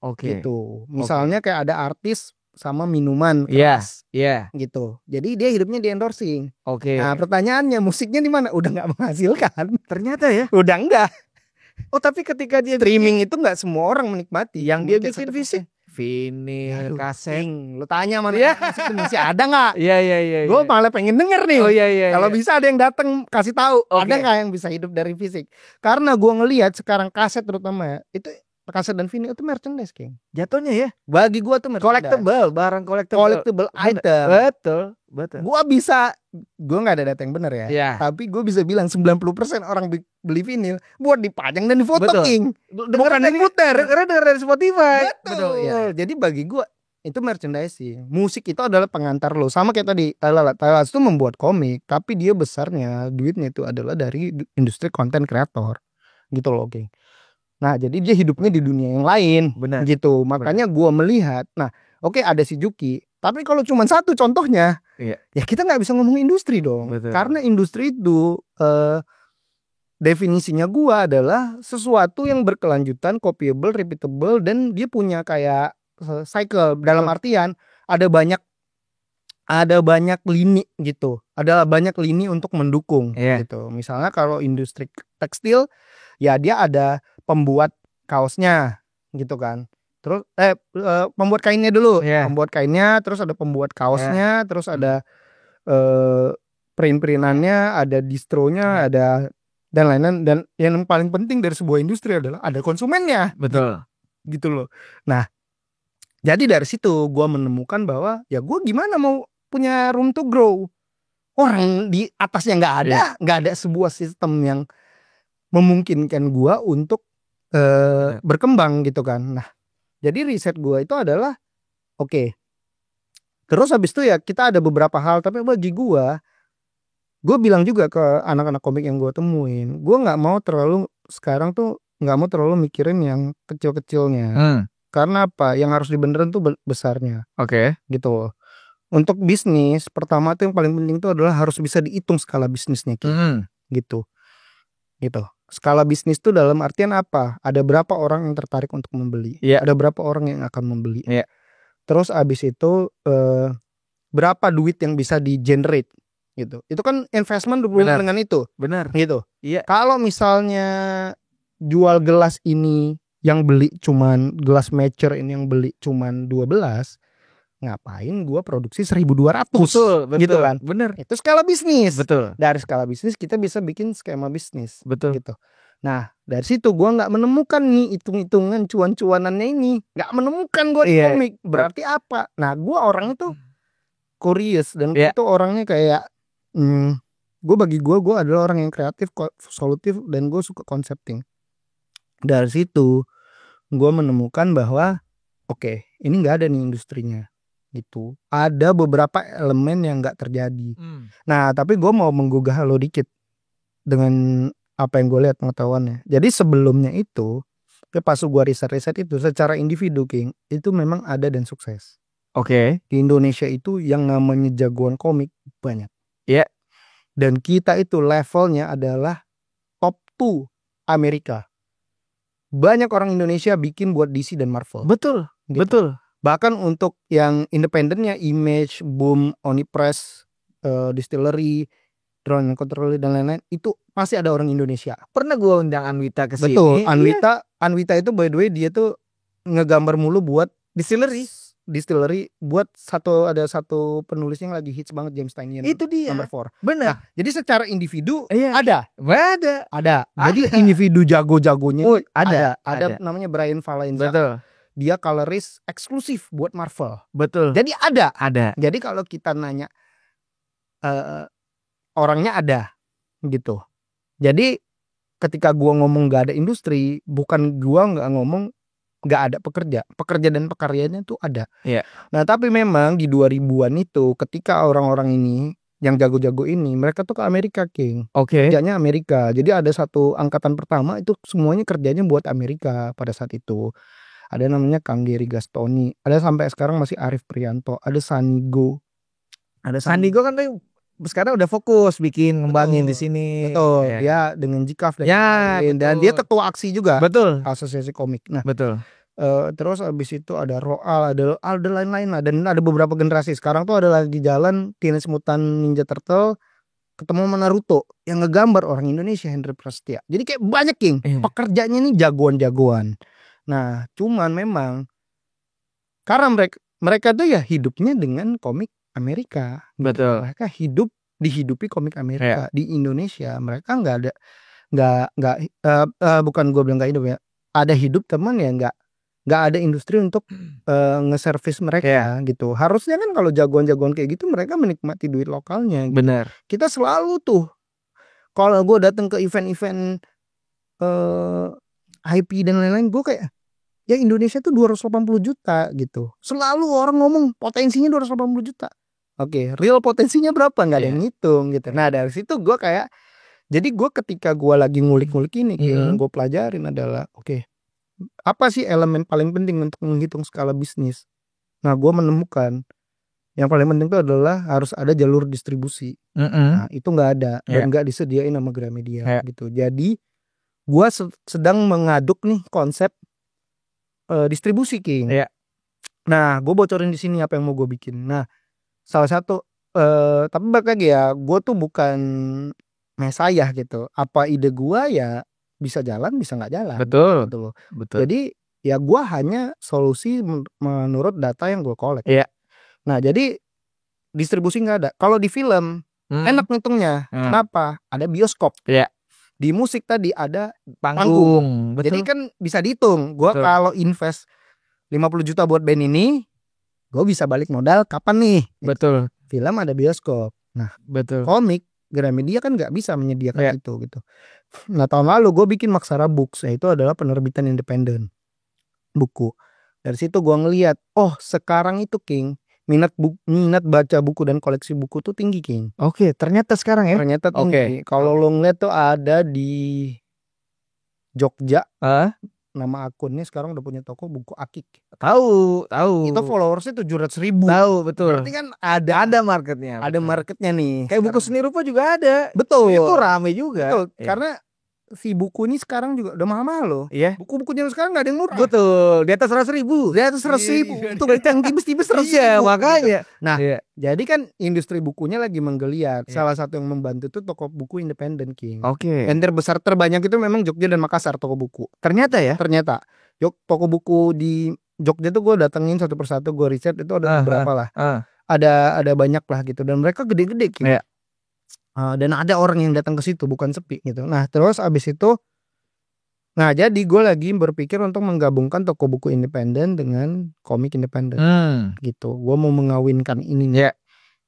S2: Oke.
S1: Gitu. Misalnya kayak ada artis sama minuman
S2: Iya.
S1: keras.
S2: Iya.
S1: Gitu. Jadi dia hidupnya di endorsing.
S2: Oke.
S1: Nah pertanyaannya musiknya di mana? Udah nggak menghasilkan.
S2: Ternyata ya.
S1: Udah enggak.
S2: Oh tapi ketika dia
S1: Streaming itu nggak semua orang menikmati.
S2: yang dia
S1: Mungkin
S2: bikin
S1: satu
S2: fisik,
S1: persen.
S2: vinil,
S1: Aduh,
S2: kaset.
S1: King, lu tanya mana
S2: Iya.
S1: musik itu masih ada nggak?
S2: Iya iya iya.
S1: Gue malah pengen denger nih.
S2: Oh iya iya.
S1: Kalau
S2: iya.
S1: bisa ada yang datang kasih tahu.
S2: Oke.
S1: Ada nggak yang bisa hidup dari fisik? Karena gue ngelihat sekarang kaset terutama ya, itu kaset dan vinyl itu merchandise, King.
S2: Jatuhnya ya.
S1: Bagi gue tuh merchandise.
S2: Collectible, barang
S1: Collectible item.
S2: Betul, betul.
S1: Gue nggak ada data yang benar ya.
S2: Iya.
S1: Tapi gue bisa bilang 90% orang beli vinyl buat dipajang dan difoto,
S2: Betul.
S1: King. Bukan diputer.
S2: Karena denger dari Spotify.
S1: Betul.
S2: ya.
S1: Jadi bagi gue itu merchandising. Musik itu adalah pengantar lo. Sama kayak tadi Thailand itu membuat komik, tapi dia besarnya duitnya itu adalah dari industri konten kreator. Gitu loh, King. Nah, jadi dia hidupnya di dunia yang lain.
S2: Benar.
S1: Gitu. Makanya gue melihat, nah, oke, ada si Juki, tapi kalau cuma satu contohnya,
S2: Iya.
S1: ya kita nggak bisa ngomong industri dong.
S2: Betul.
S1: Karena industri itu definisinya gua adalah sesuatu yang berkelanjutan, copyable, repeatable, dan dia punya kayak cycle. Dalam artian ada banyak lini gitu. Ada banyak lini untuk mendukung gitu. Misalnya kalau industri tekstil, ya dia ada pembuat kaosnya gitu kan. Terus pembuat kainnya dulu. Pembuat kainnya, terus ada pembuat kaosnya, terus ada print-printannya, ada distronya, ada dan lain-lain. Dan yang paling penting dari sebuah industri adalah ada konsumennya.
S2: Betul.
S1: Gitu loh. Nah, jadi dari situ gue menemukan bahwa ya gue gimana mau punya room to grow. Orang di atasnya nggak ada sebuah sistem yang memungkinkan gue untuk berkembang gitu kan. Nah, jadi riset gue itu adalah oke. Terus habis itu ya kita ada beberapa hal, tapi bagi gue bilang juga ke anak-anak komik yang gue temuin, gue nggak mau terlalu sekarang tuh nggak mau terlalu mikirin yang kecil-kecilnya. Karena apa? Yang harus dibenerin tuh besarnya.
S2: Oke.
S1: Gitu. Untuk bisnis pertama tuh yang paling penting tuh adalah harus bisa dihitung skala bisnisnya gitu. Skala bisnis tuh dalam artian apa? Ada berapa orang yang tertarik untuk membeli? Ada berapa orang yang akan membeli? Terus abis itu berapa duit yang bisa di-generate gitu. Itu kan investment berhubungan dengan itu.
S2: Benar.
S1: Gitu.
S2: Iya.
S1: Kalau misalnya jual gelas ini yang beli cuman gelas Mature ini yang beli cuman 12, ngapain gua produksi 1.200?
S2: Betul,
S1: gitu kan.
S2: Bener.
S1: Itu skala bisnis.
S2: Betul.
S1: Dari skala bisnis kita bisa bikin skema bisnis.
S2: Betul.
S1: Gitu. Nah, dari situ gua nggak menemukan nih hitung-hitungan cuan-cuanannya ini. Nggak menemukan gua di komik. Berarti apa? Nah, gua orang itu curious dan itu orangnya kayak bagi gue adalah orang yang kreatif, solutif, dan gue suka concepting. Dari situ gue menemukan bahwa oke, ini nggak ada nih industrinya gitu. Ada beberapa elemen yang nggak terjadi. Nah tapi gue mau menggugah lo dikit dengan apa yang gue lihat pengetahuannya. Jadi sebelumnya itu pas gue riset itu secara individu King itu memang ada dan sukses.
S2: Oke.
S1: Di Indonesia itu yang namanya jagoan komik banyak.
S2: Iya.
S1: Dan kita itu levelnya adalah top 2 Amerika. Banyak orang Indonesia bikin buat DC dan Marvel.
S2: Betul.
S1: Gitu.
S2: Betul.
S1: Bahkan untuk yang independennya Image, Boom, Onipress, Distillery, Drone and Control dan lain-lain itu pasti ada orang Indonesia.
S2: Pernah gue undang Anwita ke sini.
S1: Betul. Anwita itu by the way dia tuh ngegambar mulu buat Distillery buat ada satu penulis yang lagi hits banget, James Tynion.
S2: Itu dia.
S1: Number 4.
S2: Benar.
S1: Nah, jadi secara individu
S2: ada.
S1: Jadi individu jago-jagonya
S2: ada.
S1: namanya Brian Valenza.
S2: Betul.
S1: Dia coloris eksklusif buat Marvel.
S2: Betul.
S1: Jadi ada.
S2: Jadi
S1: kalau kita nanya orangnya ada gitu. Jadi ketika gua ngomong gak ada industri, bukan gua nggak ngomong nggak ada pekerja dan pekaryanya tuh ada.
S2: Iya.
S1: Nah tapi memang di 2000-an itu ketika orang-orang ini yang jago-jago ini mereka tuh ke Amerika King.
S2: Oke.
S1: Kerjanya Amerika. Jadi ada satu angkatan pertama itu semuanya kerjanya buat Amerika pada saat itu. Ada namanya Kang Gary Gastoni. Ada sampai sekarang masih Arif Prianto. Ada Sandigo.
S2: Sandigo kan tuh sekarang udah fokus bikin ngembangin di sini.
S1: Betul. Dia dengan Jikaf dan dia ketua aksi juga.
S2: Betul.
S1: Asosiasi komik. Nah,
S2: betul.
S1: Terus abis itu ada Roal, ada lain-lain lah, dan ada beberapa generasi. Sekarang tuh ada lagi jalan Teenage Mutant Ninja Turtle ketemu sama Naruto yang ngegambar orang Indonesia, Hendry Prasetya. Jadi kayak banyak King, pekerjaannya nih jagoan-jagoan. Nah, cuman memang karena mereka tuh ya hidupnya dengan komik Amerika.
S2: Betul.
S1: Mereka dihidupi komik Amerika. Di Indonesia mereka nggak bukan gue bilang nggak hidup ya. Ada hidup teman ya nggak ada industri untuk nge-service mereka gitu. Harusnya kan kalau jagoan-jagoan kayak gitu mereka menikmati duit lokalnya. Gitu.
S2: Benar.
S1: Kita selalu tuh kalau gue datang ke event-event IP dan lain-lain, gue kayak ya Indonesia tuh 280 juta gitu. Selalu orang ngomong potensinya 280 juta. Oke, real potensinya berapa? Nggak ada yang ngitung gitu. Nah dari situ gue kayak, jadi gue ketika gue lagi ngulik-ngulik ini, yang gue pelajarin adalah oke, apa sih elemen paling penting untuk menghitung skala bisnis? Nah gue menemukan yang paling penting itu adalah harus ada jalur distribusi. Nah itu nggak ada dan nggak disediain sama Gramedia gitu. Jadi gue sedang mengaduk nih konsep distribusi King. Nah gue bocorin di sini apa yang mau gue bikin. Nah salah satu tapi balik lagi ya, gue tuh bukan mesayah gitu. Apa ide gue ya bisa jalan bisa nggak jalan.
S2: Betul.
S1: Gitu loh.
S2: Betul.
S1: Jadi ya gue hanya solusi menurut data yang gue collect. Nah jadi distribusi nggak ada. Kalau di film enak ngitungnya. Kenapa? Ada bioskop. Di musik tadi ada panggung.
S2: Betul.
S1: Jadi kan bisa dihitung. Gue kalau invest 50 juta buat band ini, gue bisa balik modal kapan nih?
S2: Betul.
S1: Film ada bioskop. Nah,
S2: betul.
S1: Komik Gramedia kan nggak bisa menyediakan itu gitu. Nah tahun lalu gue bikin Maksara Books, itu adalah penerbitan independen buku. Dari situ gue ngeliat, oh sekarang itu King minat baca buku dan koleksi buku tuh tinggi King.
S2: Oke, ternyata sekarang ya.
S1: Ternyata tinggi. Kalau lo ngeliat tuh ada di Jogja. Nama akunnya sekarang udah punya toko buku Akik.
S2: Tahu.
S1: Itu followersnya 700.000.
S2: Tahu, betul.
S1: Berarti kan ada
S2: marketnya.
S1: Ada marketnya nih.
S2: Kayak buku seni rupa juga ada.
S1: Betul.
S2: Itu rame juga.
S1: Betul. Karena si buku ini sekarang juga udah mahal-mahal loh.
S2: Iya.
S1: Buku-buku zaman sekarang nggak ada yang murah.
S2: Betul. Di atas 100.000.
S1: Di atas 100.000. Itu yang tipis-tipis 100.000.
S2: Iya, makanya.
S1: Nah, jadi kan industri bukunya lagi menggeliat. Salah satu yang membantu tuh toko buku independen King.
S2: Oke.
S1: Yang terbesar terbanyak itu memang Jogja dan Makassar toko buku.
S2: Ternyata ya.
S1: Toko buku di Jogja tuh gue datengin satu persatu, gue riset itu ada beberapa lah. Ada banyak lah gitu dan mereka gede-gede King. Dan ada orang yang datang ke situ, bukan sepi gitu. Nah terus abis itu, jadi gue lagi berpikir untuk menggabungkan toko buku independen dengan komik independen gitu. Gue mau mengawinkan ini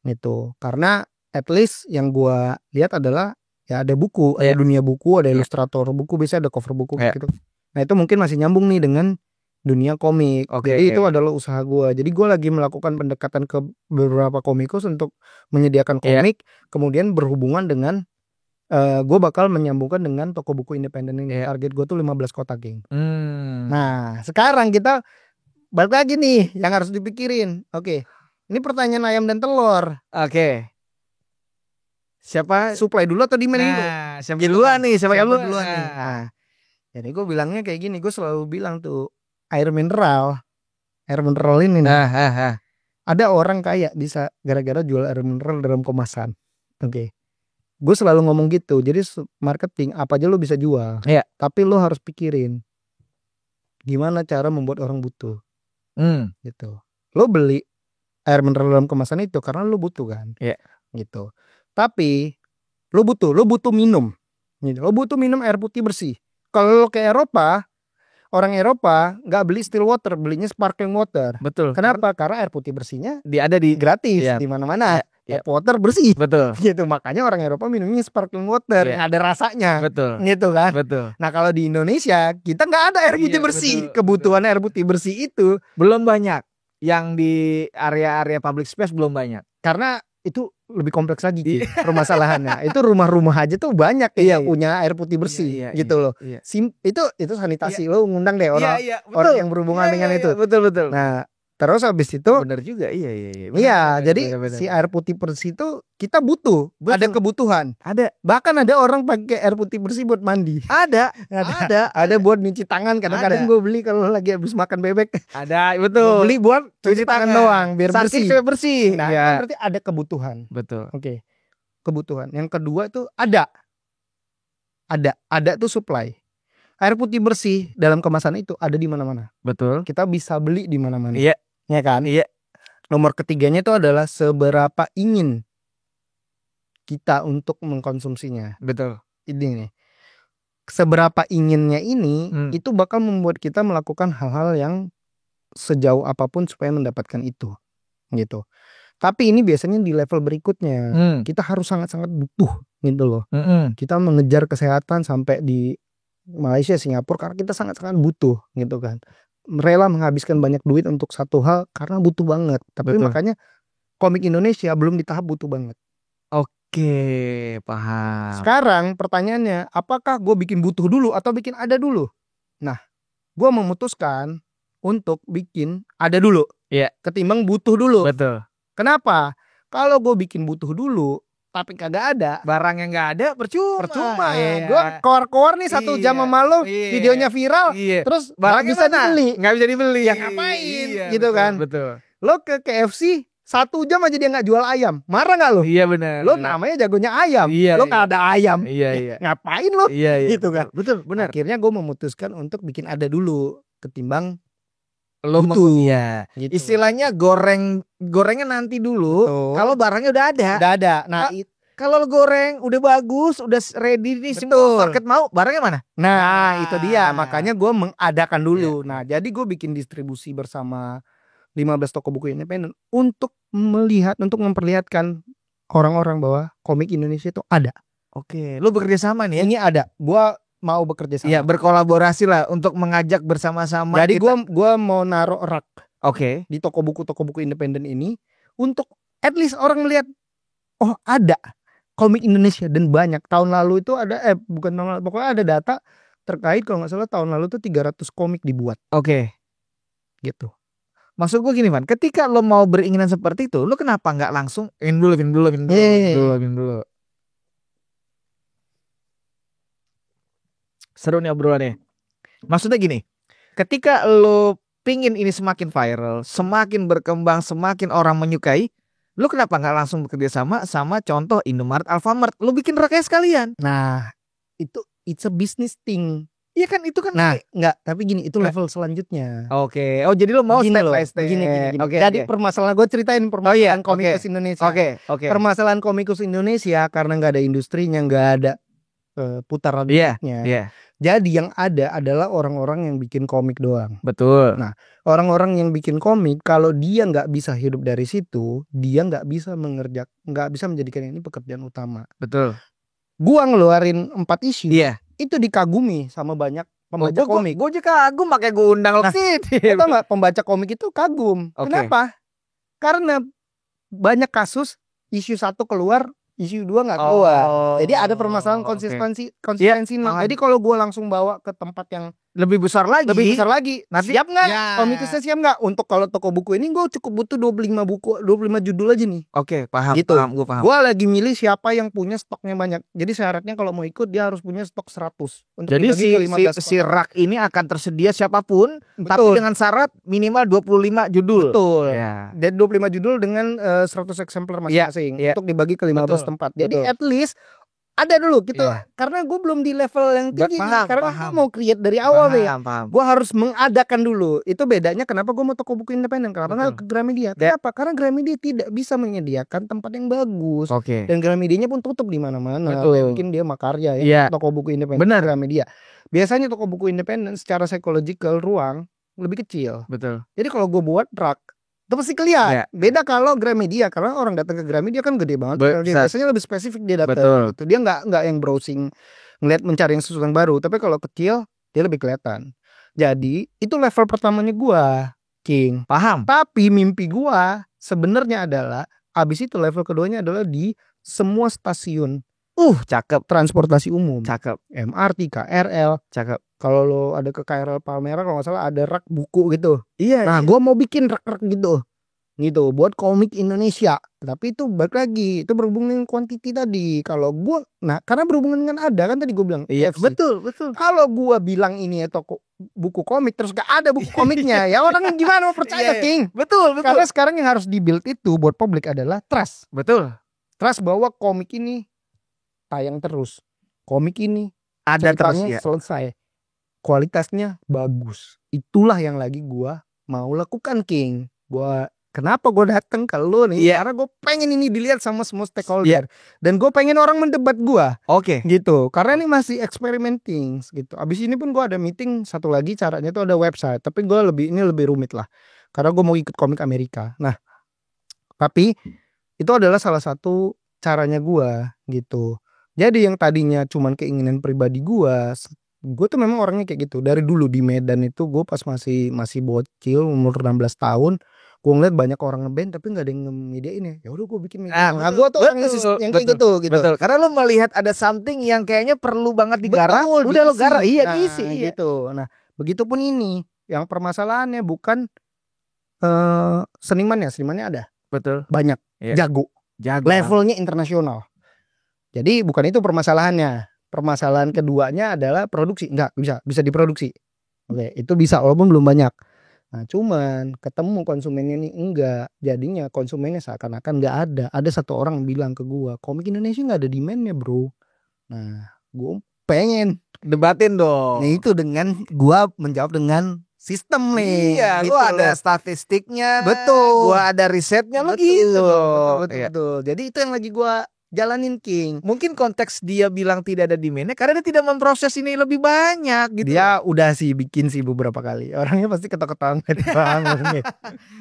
S1: gitu. Karena at least yang gua lihat adalah ya ada buku, ada dunia buku, ada ilustrator buku, biasanya ada cover buku gitu. Nah itu mungkin masih nyambung nih dengan dunia komik. Jadi itu adalah usaha gua. Jadi gua lagi melakukan pendekatan ke beberapa komikus untuk menyediakan komik, kemudian berhubungan dengan gue bakal menyambungkan dengan toko buku independen ini. Target gue tuh 15 kota, geng. Nah sekarang kita balik lagi nih yang harus dipikirin. Oke, ini pertanyaan ayam dan telur.
S2: Oke. Siapa
S1: supply dulu atau demand dulu?
S2: Siapa duluan nih? Siapa duluan
S1: nih? Nah, jadi gue bilangnya kayak gini. Gue selalu bilang tuh air mineral ini nih. Ada orang kaya bisa gara-gara jual air mineral dalam kemasan. Oke. Gue selalu ngomong gitu. Jadi marketing apa aja lo bisa jual. Tapi lo harus pikirin gimana cara membuat orang butuh. Gitu. Lo beli air mineral dalam kemasan itu karena lo butuh kan. Gitu. Tapi lo butuh minum. Gitu. Lo butuh minum air putih bersih. Kalau lo ke Eropa, orang Eropa nggak beli still water, belinya sparkling water.
S2: Betul.
S1: Kenapa? Karena air putih bersihnya
S2: ada di
S1: gratis di mana-mana. Tap water bersih.
S2: Betul.
S1: Gitu. Makanya orang Eropa minumnya sparkling water yang ada rasanya.
S2: Betul.
S1: Gitu kan.
S2: Betul.
S1: Nah kalau di Indonesia kita nggak ada air putih bersih. Kebutuhan air putih bersih itu
S2: belum banyak. Yang di area-area public space belum banyak.
S1: Karena itu lebih kompleks lagi permasalahannya. Itu rumah-rumah aja tuh banyak yang punya air putih bersih gitu loh. Itu sanitasi. Lo ngundang deh orang yang berhubungan dengan itu.
S2: Betul.
S1: Nah, terus habis itu
S2: benar juga.
S1: Jadi si air putih bersih itu kita butuh. Ada kebutuhan.
S2: Ada.
S1: Bahkan ada orang pakai air putih bersih buat mandi. Ada buat nyuci tangan. Kadang-kadang gue beli kalau lagi habis makan bebek.
S2: Ada, betul.
S1: Beli buat cuci tangan doang biar bersih.
S2: Nah,
S1: itu berarti ada kebutuhan.
S2: Betul.
S1: Oke. Kebutuhan. Yang kedua itu ada tuh supply. Air putih bersih dalam kemasan itu ada di mana-mana.
S2: Betul.
S1: Kita bisa beli di mana-mana.
S2: Iya.
S1: Ya kan?
S2: Iya.
S1: Nomor ketiganya itu adalah seberapa ingin kita untuk mengkonsumsinya.
S2: Betul.
S1: Ini nih. Seberapa inginnya ini itu bakal membuat kita melakukan hal-hal yang sejauh apapun supaya mendapatkan itu. Gitu. Tapi ini biasanya di level berikutnya. Kita harus sangat-sangat butuh gitu loh. Kita mengejar kesehatan sampai di Malaysia, Singapura karena kita sangat-sangat butuh gitu kan. Rela menghabiskan banyak duit untuk satu hal karena butuh banget. Tapi makanya komik Indonesia belum di tahap butuh banget.
S2: Oke, paham.
S1: Sekarang pertanyaannya, apakah gue bikin butuh dulu atau bikin ada dulu? Nah, gue memutuskan untuk bikin ada dulu. Ketimbang butuh dulu.
S2: Betul.
S1: Kenapa? Kalau gue bikin butuh dulu tapi kagak ada,
S2: barang yang nggak ada percuma.
S1: Gue keluar nih 1 jam sama lo, videonya viral, terus barang bisa dibeli,
S2: nggak bisa dibeli.
S1: Ya ngapain? Gitu kan?
S2: Betul.
S1: Lo ke KFC 1 jam aja dia nggak jual ayam, marah nggak lo?
S2: Iya benar.
S1: Lo namanya jagonya ayam, lo nggak ada ayam, ngapain lo? Gitu kan?
S2: Betul, benar.
S1: Akhirnya gue memutuskan untuk bikin ada dulu, ketimbang
S2: lo
S1: gitu.
S2: Istilahnya gorengnya nanti dulu. Kalau barangnya udah ada.
S1: Nah,
S2: kalau lo goreng udah bagus, udah ready nih, semua market mau, barangnya mana?
S1: Nah, itu dia. Makanya gue mengadakan dulu. Nah, jadi gue bikin distribusi bersama 15 toko buku independen untuk memperlihatkan orang-orang bahwa komik Indonesia itu ada.
S2: Oke, lo bekerja sama nih ya?
S1: Ini ada. Gue mau bekerja sama.
S2: Iya, berkolaborasi lah untuk mengajak bersama-sama.
S1: Jadi gue mau naruh rak.
S2: Oke.
S1: Di toko buku independen ini untuk at least orang melihat, oh ada komik Indonesia dan banyak. Tahun lalu itu ada bukan tahun lalu, pokoknya ada data terkait kalau nggak salah tahun lalu tuh 300 komik dibuat.
S2: Oke.
S1: Gitu.
S2: Maksud gue gini, Van, ketika lo mau beringinan seperti itu, lo kenapa nggak langsung in dulu. Seru nih obrolannya. Maksudnya gini, ketika lo pingin ini semakin viral, semakin berkembang, semakin orang menyukai, lo kenapa nggak langsung bekerja sama contoh Indomaret, Alfamart, lo bikin raknya sekalian.
S1: Nah, itu it's a business thing.
S2: Iya kan, itu kan.
S1: Nah, enggak, tapi gini, itu level selanjutnya.
S2: Oke. Oh, jadi lo mau step by step.
S1: Gini.
S2: Okay,
S1: jadi permasalahan gue ceritain permasalahan komikus Indonesia.
S2: Oke.
S1: Permasalahan komikus Indonesia karena nggak ada industrinya, nggak ada putaran
S2: Iya.
S1: musiknya.
S2: Iya.
S1: Jadi yang ada adalah orang-orang yang bikin komik doang.
S2: Betul.
S1: Nah, orang-orang yang bikin komik kalau dia nggak bisa hidup dari situ, dia nggak bisa menjadikan ini pekerjaan utama.
S2: Betul.
S1: Gua ngeluarin 4 isu.
S2: Iya.
S1: Itu dikagumi sama banyak pembaca komik.
S2: Gue juga kagum makanya gue undang lo sini.
S1: Atau nggak, pembaca komik itu kagum.
S2: Oke.
S1: Kenapa? Karena banyak kasus isu 1 keluar, isu 2 nggak keluar. Jadi ada permasalahan konsistensi. Jadi kalau gue langsung bawa ke tempat yang
S2: lebih besar lagi.
S1: Nanti, siap nggak? Komikusnya siap nggak? Untuk kalau toko buku ini gue cukup butuh 25 buku, 25 judul aja nih.
S2: Oke, paham.
S1: Gitu.
S2: Gue paham.
S1: Gue lagi milih siapa yang punya stoknya banyak. Jadi syaratnya kalau mau ikut dia harus punya stok 100. Untuk
S2: jadi si rak ini akan tersedia siapapun. Betul. Tapi dengan syarat minimal 25 judul.
S1: Betul.
S2: Ya.
S1: Jadi 25 judul dengan 100 eksemplar masing-masing. Ya. Untuk dibagi ke 15 tempat. Jadi at least ada dulu gitu. Karena gue belum di level yang tinggi. Karena gue mau create dari awal nih. Gue harus mengadakan dulu. Itu bedanya kenapa gue mau toko buku independen. Karena ke Gramedia. Kenapa? Karena Gramedia tidak bisa menyediakan tempat yang bagus. Dan Gramedianya pun tutup di mana-mana. Mungkin dia Makarya ya. Toko buku independen.
S2: Benar.
S1: Gramedia. Biasanya toko buku independen secara psychological ruang lebih kecil.
S2: Betul.
S1: Jadi kalau gue buat rak itu pasti kelihatan. Beda kalau Gramedia, karena orang datang ke Gramedia kan gede banget. Biasanya lebih spesifik dia datang. Gitu. Dia nggak yang browsing ngeliat mencari yang sesuatu yang baru. Tapi kalau kecil dia lebih kelihatan. Jadi itu level pertamanya gua, King.
S2: Paham.
S1: Tapi mimpi gua sebenarnya adalah abis itu level keduanya adalah di semua stasiun.
S2: Cakep.
S1: Transportasi umum.
S2: Cakep.
S1: MRT, KRL.
S2: Cakep.
S1: Kalau lo ada ke KRL Palmerah kalau nggak salah ada rak buku gitu.
S2: Iya.
S1: Nah, gue mau bikin rak-rak gitu buat komik Indonesia. Tapi itu balik lagi, itu berhubungan dengan quantity tadi. Kalau gue, karena berhubungan dengan ada kan tadi gue bilang.
S2: Iya.
S1: FC. Betul. Kalau gue bilang ini ya toko buku komik terus gak ada buku komiknya, ya orang gimana mau percaya, King?
S2: Betul.
S1: Karena sekarang yang harus dibuild itu buat publik adalah trust.
S2: Betul.
S1: Trust bahwa komik ini tayang terus. Komik ini
S2: ada terus ya.
S1: Selesai. Kualitasnya bagus. Itulah yang lagi gua mau lakukan, King. Kenapa gua datang ke lu nih? Karena gue pengen ini dilihat sama semua stakeholder. Dan gue pengen orang mendebat gua. Gitu. Karena ini masih experimenting gitu. Abis ini pun gua ada meeting satu lagi, caranya tuh ada website. Tapi ini lebih rumit lah. Karena gue mau ikut komik Amerika. Nah, tapi itu adalah salah satu caranya gua gitu. Jadi yang tadinya cuman keinginan pribadi gue tuh memang orangnya kayak gitu. Dari dulu di Medan itu gue pas masih bocil umur 16 tahun, gue ngeliat banyak orang ngeband tapi nggak ada yang nge-mediain ya. Ya udah gue bikin media. Gue tuh orang yang kayak gitu.
S2: Betul. Karena lo melihat ada something yang kayaknya perlu banget digarap. Udah lo garap. Iya diisi.
S1: Gitu. Nah, begitupun ini. Yang permasalahannya bukan senimannya ada.
S2: Betul.
S1: Banyak. Jago. Levelnya internasional. Jadi bukan itu permasalahannya. Permasalahan keduanya adalah produksi. Enggak bisa diproduksi. Oke, itu bisa walaupun belum banyak. Nah, cuman ketemu konsumennya nih enggak. Jadinya konsumennya seakan-akan enggak ada. Ada satu orang bilang ke gua, komik Indonesia enggak ada demand-nya, Bro. Nah, gua pengen
S2: debatin dong.
S1: Nah, itu dengan gua menjawab dengan sistem nih.
S2: Iya,
S1: gitu
S2: gua ada statistiknya.
S1: Betul.
S2: Gua ada risetnya lo gitu.
S1: Betul. Jadi itu yang lagi gua jalanin, King.
S2: Mungkin konteks dia bilang tidak ada demand-nya karena dia tidak memproses ini lebih banyak gitu.
S1: Dia udah bikin beberapa kali. Orangnya pasti ketawa-ketawa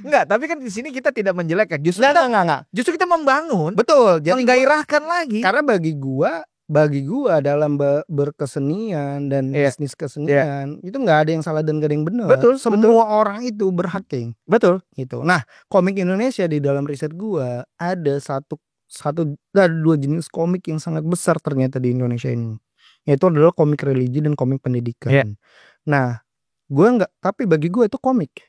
S2: Enggak, tapi kan di sini kita tidak menjelekkan. Justru
S1: enggak.
S2: Justru kita membangun.
S1: Betul.
S2: Jadi menggairahkan lagi.
S1: Karena bagi gua dalam berkesenian dan bisnis kesenian itu nggak ada yang salah dan nggak ada yang benar.
S2: Betul.
S1: Semua orang itu berhak, King.
S2: Betul.
S1: Gitu. Nah, komik Indonesia di dalam riset gua ada dua jenis komik yang sangat besar ternyata di Indonesia ini. Yaitu adalah komik religi dan komik pendidikan. Nah, tapi bagi gua itu komik.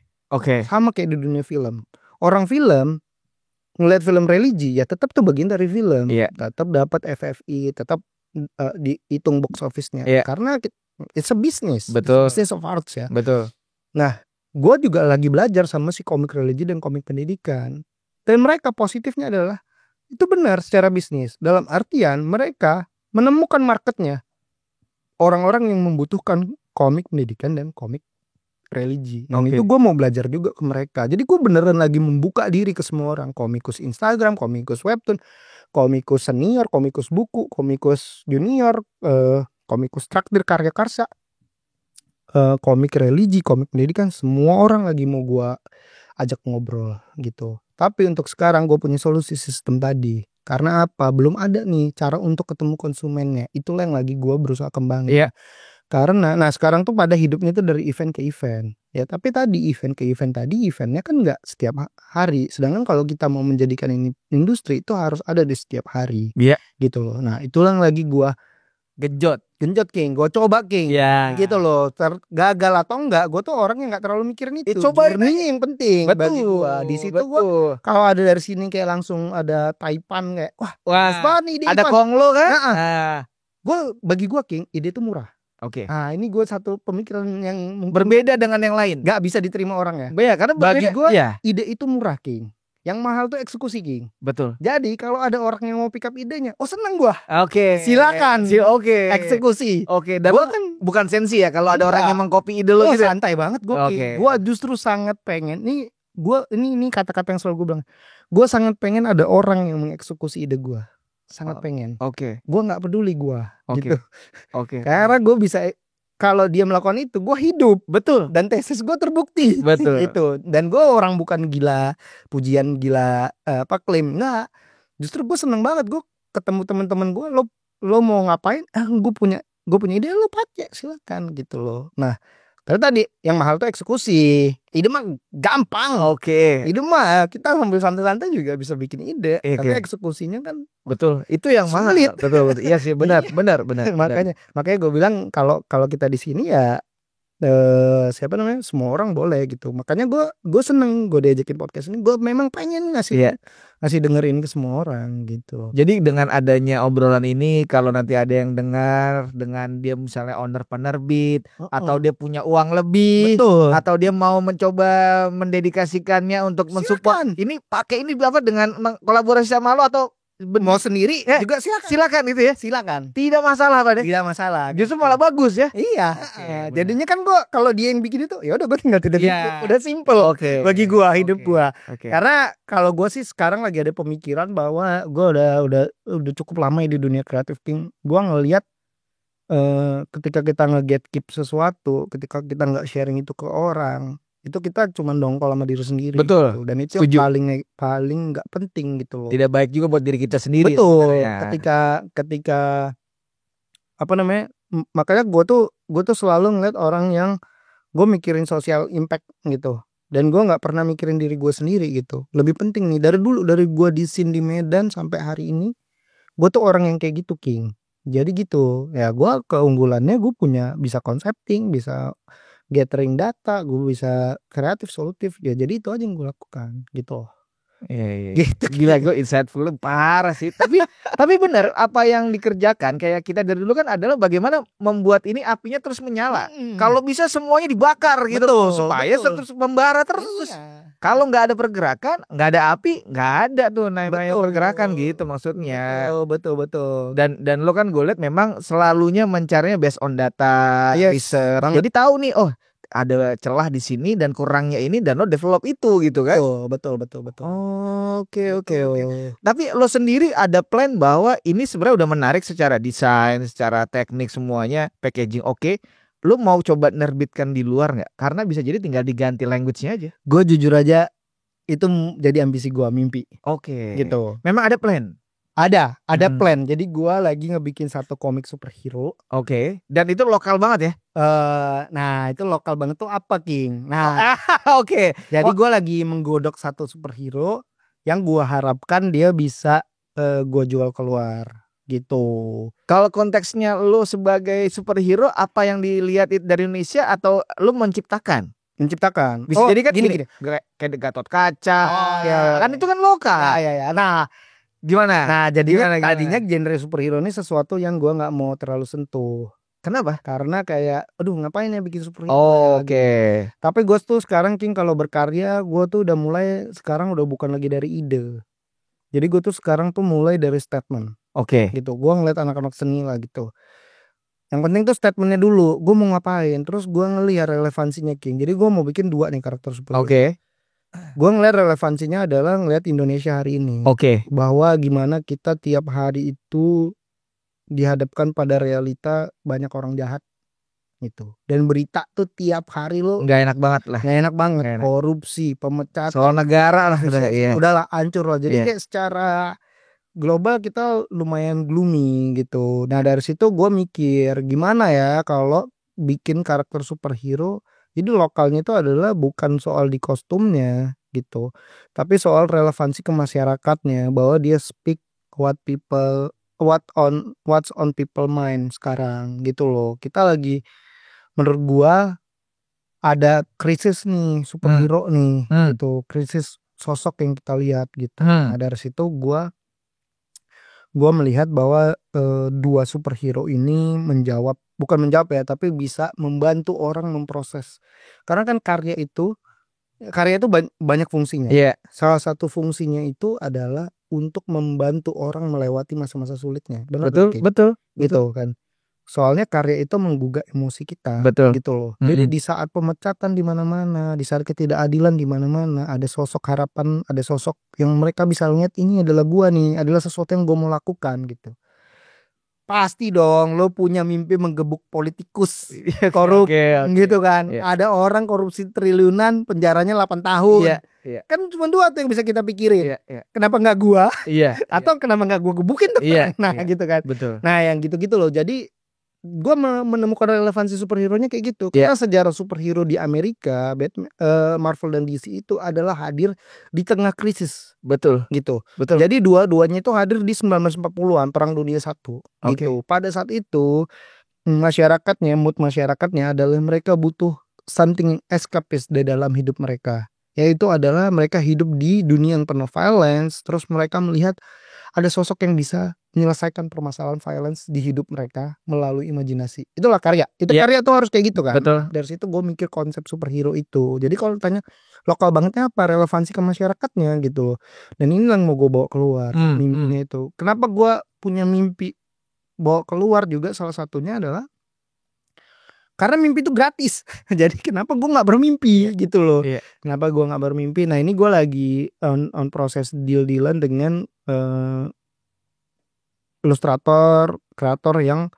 S1: Sama kayak di dunia film. Orang film ngeliat film religi ya tetap tuh bagian dari film. Tetap dapat FFI, tetap dihitung box office-nya. Karena it's a business.
S2: Betul.
S1: Business of arts ya.
S2: Betul.
S1: Nah, gue juga lagi belajar sama si komik religi dan komik pendidikan. Dan mereka positifnya adalah itu benar secara bisnis. Dalam artian mereka menemukan marketnya. Orang-orang yang membutuhkan komik pendidikan dan komik religi. Dan
S2: Oke.
S1: itu gue mau belajar juga ke mereka. Jadi gue beneran lagi membuka diri ke semua orang. Komikus Instagram, komikus webtoon, komikus senior, komikus buku, komikus junior, komikus traktir karya karsa, komik religi, komik pendidikan. Semua orang lagi mau gue ajak ngobrol gitu. Tapi untuk sekarang gue punya solusi sistem tadi. Karena apa? Belum ada nih cara untuk ketemu konsumennya. Itulah yang lagi gue berusaha kembangin.
S2: Iya.
S1: Karena nah sekarang tuh pada hidupnya tuh dari event ke event. Ya tapi tadi event ke event tadi eventnya kan nggak setiap hari. Sedangkan kalau kita mau menjadikan ini industri itu harus ada di setiap hari.
S2: Iya.
S1: Gitu loh. Nah itulah yang lagi gue
S2: Genjot.
S1: King. Gue coba King.
S2: Ya.
S1: Gitu loh. Gagal atau enggak, gue tuh orang yang nggak terlalu mikirin itu.
S2: Cobain
S1: Journey yang penting bagi
S2: Betul.
S1: gue. Di situ gue kalau ada dari sini kayak langsung ada Taipan kayak wah banget nih ide
S2: ada
S1: Ipan.
S2: Konglo kan?
S1: Nah. Bagi gue King ide itu murah.
S2: Oke.
S1: Nah ini gue satu pemikiran yang
S2: Berbeda dengan yang lain.
S1: nggak bisa diterima orang ya.
S2: Ya karena
S1: Bagi gue
S2: ya.
S1: ide itu murah King. Yang mahal tuh eksekusi King.
S2: Betul.
S1: Jadi kalau ada orang yang mau pick up idenya, oh seneng gue.
S2: Oke.
S1: Silakan.
S2: Oke.
S1: Eksekusi.
S2: Oke. Dan
S1: Gua
S2: kan bukan sensi ya kalau ada orang yang mengcopy ide lo
S1: gitu.
S2: gitu.
S1: Santai banget gue.
S2: Oke.
S1: Gue justru sangat pengen. Ini kata-kata yang selalu gue bilang. Gue sangat pengen ada orang yang mengeksekusi ide gue. Sangat pengen.
S2: Oke.
S1: Gue nggak peduli gue.
S2: Oke.
S1: Gitu.
S2: Oke.
S1: Karena gue bisa. Kalau dia melakukan itu, gue hidup.
S2: Betul.
S1: Dan tesis gue terbukti.
S2: Betul.
S1: Itu. Dan gue orang bukan gila pujian, gila klaim. Enggak. Justru gue seneng banget. Gue ketemu teman-teman gue. Lo mau ngapain? Gue punya ide. Lo pakai silakan gitu loh. Nah, tadi yang mahal tuh eksekusi. Ide mah gampang.
S2: Oke.
S1: Ide mah kita sambil santai-santai juga bisa bikin ide. Tapi eksekusinya kan
S2: betul. Itu yang mahal. Betul. Iya sih, benar.
S1: Makanya gue bilang kalau kita di sini ya siapa namanya? Semua orang boleh gitu. Makanya gue seneng gue diajakin podcast ini. Gue memang pengen ngasih dengerin ke semua orang gitu.
S2: Jadi dengan adanya obrolan ini, kalau nanti ada yang dengar dengan dia misalnya owner penerbit atau dia punya uang lebih,
S1: betul,
S2: atau dia mau mencoba mendedikasikannya untuk mensupport ini, pakai ini apa dengan kolaborasi sama lo atau
S1: mau sendiri juga
S2: silakan itu ya.
S1: Silakan.
S2: Tidak masalah Pak.
S1: Tidak masalah.
S2: Justru malah bagus ya.
S1: Iya. Jadinya kan gue kalau dia yang bikin itu ya udah gue tinggal udah simple. Bagi gue hidup gue. Karena kalau gue sih sekarang lagi ada pemikiran bahwa gue udah cukup lama di dunia kreatif King. Gue ngelihat ketika kita nge-gatekeep sesuatu, ketika kita nggak sharing itu ke orang, itu kita cuma dongkol sama diri sendiri.
S2: Betul.
S1: Gitu. Dan itu paling nggak penting gitu loh.
S2: Tidak baik juga buat diri kita sendiri.
S1: Betul. Ketika apa namanya? Makanya gue tuh selalu ngeliat orang yang gue mikirin social impact gitu. Dan gue nggak pernah mikirin diri gue sendiri gitu. Lebih penting nih dari gue di scene di Medan sampai hari ini, gue tuh orang yang kayak gitu King. Jadi gitu. Ya gue keunggulannya gue bisa concepting, bisa gathering data, gue bisa kreatif, solutif. Ya jadi itu aja yang gue lakukan gitu.
S2: Iya. Gitu. Gila, gue insightful parah sih. Tapi benar apa yang dikerjakan kayak kita dari dulu kan adalah bagaimana membuat ini apinya terus menyala. Kalau bisa semuanya dibakar gitu supaya terus membara terus. Kalau nggak ada pergerakan, nggak ada api, nggak ada tuh namanya pergerakan gitu maksudnya.
S1: Betul.
S2: Dan lo kan gue lihat memang selalunya mencarinya based on data, research. Jadi tahu nih, oh ada celah di sini dan kurangnya ini dan lo develop itu gitu kan.
S1: Betul.
S2: Oke. Tapi lo sendiri ada plan bahwa ini sebenarnya udah menarik secara desain, secara teknik semuanya, packaging oke. Lo mau coba nerbitkan di luar nggak? Karena bisa jadi tinggal diganti language-nya aja.
S1: Gue jujur aja itu jadi ambisi gue, mimpi.
S2: Oke.
S1: Gitu.
S2: Memang ada plan?
S1: Ada plan. Jadi gue lagi ngebikin satu komik superhero.
S2: Oke. Dan itu lokal banget ya?
S1: Nah itu lokal banget tuh apa King? Nah
S2: oke.
S1: Jadi gue lagi menggodok satu superhero yang gue harapkan dia bisa gue jual keluar gitu.
S2: Kalau konteksnya lo sebagai superhero, apa yang dilihat dari Indonesia atau lo menciptakan? Bisa jadi kan gini. Kayak Gatot Kaca. Kan itu kan lokal.
S1: Ya. Nah
S2: gimana?
S1: Nah jadinya tadinya genre superhero ini sesuatu yang gue nggak mau terlalu sentuh.
S2: Kenapa?
S1: Karena kayak ngapain ya bikin superhero.
S2: Oke.
S1: Tapi gue tuh sekarang King kalau berkarya gue tuh udah mulai sekarang udah bukan lagi dari ide. Jadi gue tuh sekarang tuh mulai dari statement.
S2: Oke.
S1: Gitu. Gue ngeliat anak-anak seni lah gitu. Yang penting tuh statementnya dulu, gue mau ngapain. Terus gue ngelihat relevansinya King. Jadi gue mau bikin 2 nih karakter superhero.
S2: Oke.
S1: Gue ngelihat relevansinya adalah ngelihat Indonesia hari ini.
S2: Oke.
S1: Bahwa gimana kita tiap hari itu dihadapkan pada realita banyak orang jahat gitu. Dan berita tuh tiap hari lo
S2: Nggak enak banget lah.
S1: nggak enak banget.
S2: Nggak enak.
S1: Korupsi, pemecatan.
S2: Soal negara lah udah, iya.
S1: Udahlah hancur lah. Jadi
S2: Iya.
S1: kayak secara global kita lumayan gloomy gitu. Nah dari situ gue mikir gimana ya kalau bikin karakter superhero. Jadi lokalnya itu adalah bukan soal di kostumnya gitu, tapi soal relevansi ke masyarakatnya, bahwa dia speak what's on people mind sekarang gitu loh. Kita lagi, menurut gua ada krisis nih superhero nih gitu, krisis sosok yang kita lihat gitu. Nah dari situ gua melihat bahwa 2 superhero ini bukan menjawab ya, tapi bisa membantu orang memproses. Karena kan karya itu banyak fungsinya.
S2: Iya.
S1: Salah satu fungsinya itu adalah untuk membantu orang melewati masa-masa sulitnya. Benar
S2: Betul.
S1: gitu kan. Soalnya karya itu menggugah emosi kita.
S2: Betul.
S1: Gitu loh. Jadi di saat pemecatan di mana-mana, di saat ketidakadilan di mana-mana, ada sosok harapan, ada sosok yang mereka bisa lihat, ini adalah gua nih, adalah sesuatu yang gua mau lakukan gitu. Pasti dong lo punya mimpi menggebuk politikus korup gitu kan. Ada orang korupsi triliunan penjaranya 8 tahun. Kan cuma 2 tuh yang bisa kita pikirin. Kenapa nggak gua? Atau kenapa nggak gua gebukin tuh? Nah gitu kan.
S2: Betul.
S1: Nah yang gitu-gitu loh. Jadi gua menemukan relevansi superhero-nya kayak gitu. Karena sejarah superhero di Amerika, Batman, Marvel dan DC itu adalah hadir di tengah krisis.
S2: Betul.
S1: Gitu.
S2: Betul.
S1: Jadi dua-duanya itu hadir di 1940-an, Perang Dunia I gitu. Pada saat itu mood masyarakatnya adalah mereka butuh something escapist di dalam hidup mereka. Yaitu adalah mereka hidup di dunia yang penuh violence, terus mereka melihat ada sosok yang bisa menyelesaikan permasalahan violence di hidup mereka melalui imajinasi. Itulah karya. Karya tuh harus kayak gitu kan.
S2: Betul.
S1: Dari situ gue mikir konsep superhero itu. Jadi kalau tanya lokal bangetnya apa, relevansi ke masyarakatnya gitu loh. Dan ini yang mau gue bawa keluar mimpinya itu. Kenapa gue punya mimpi bawa keluar juga, salah satunya adalah karena mimpi itu gratis. Jadi kenapa gue nggak bermimpi gitu loh. Kenapa gue nggak bermimpi. Nah ini gue lagi on proses deal-dealan dengan ilustrator, kreator yang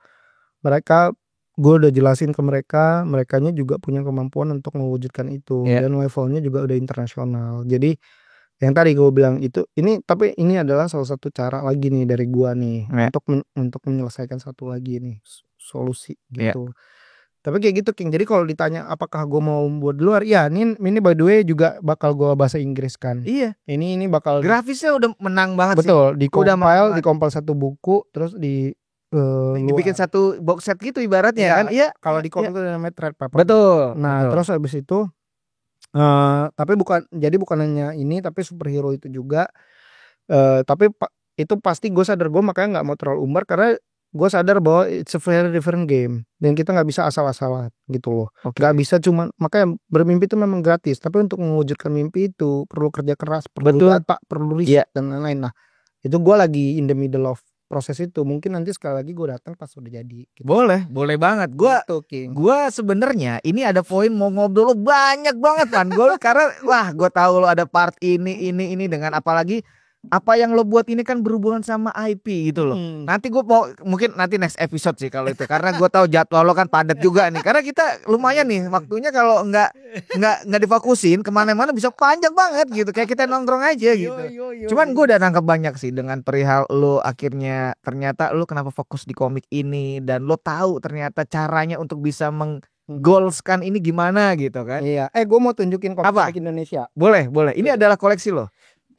S1: mereka, gue udah jelasin ke mereka, merekanya juga punya kemampuan untuk mewujudkan itu. Dan levelnya juga udah internasional. Jadi yang tadi gue bilang itu, tapi ini adalah salah satu cara lagi nih dari gue nih untuk menyelesaikan satu lagi nih solusi gitu. Tapi kayak gitu King. Jadi kalau ditanya apakah gue mau buat di luar, ya ini by the way juga bakal gue bahasa Inggris kan.
S2: Iya.
S1: Ini bakal
S2: grafisnya udah menang banget.
S1: Betul, dikompil satu buku, terus
S2: dibikin satu box set gitu ibaratnya kan. Iya.
S1: Kalau di komik itu namanya trade paper.
S2: Betul.
S1: Nah, terus habis itu tapi bukan hanya ini, tapi superhero itu juga. Tapi itu pasti gue sadar, gue makanya nggak mau terlalu umbar karena gue sadar bahwa it's a very different game dan kita nggak bisa asal-asalan gitu loh. Nggak bisa cuma, makanya bermimpi itu memang gratis, tapi untuk mewujudkan mimpi itu perlu kerja keras, perlu data, perlu riset dan lain-lain. Nah itu gue lagi in the middle of proses itu. Mungkin nanti sekali lagi gue datang pas udah jadi gitu.
S2: Boleh banget. Gue sebenarnya ini ada poin mau ngobrol banyak banget kan gue karena gue tahu lo ada part ini dengan apalagi apa yang lo buat ini kan berhubungan sama IP gitu loh. Nanti gue mau mungkin nanti next episode sih kalau itu, karena gue tahu jadwal lo kan padat juga nih. Karena kita lumayan nih waktunya, kalau nggak difokusin kemana-mana bisa panjang banget gitu. Kayak kita nongkrong aja gitu. Cuman gue udah nangkep banyak sih dengan perihal lo akhirnya ternyata lo kenapa fokus di komik ini, dan lo tahu ternyata caranya untuk bisa goalskan ini gimana gitu kan.
S1: Iya. Gue mau tunjukin komik Indonesia.
S2: Boleh. Ini adalah koleksi lo.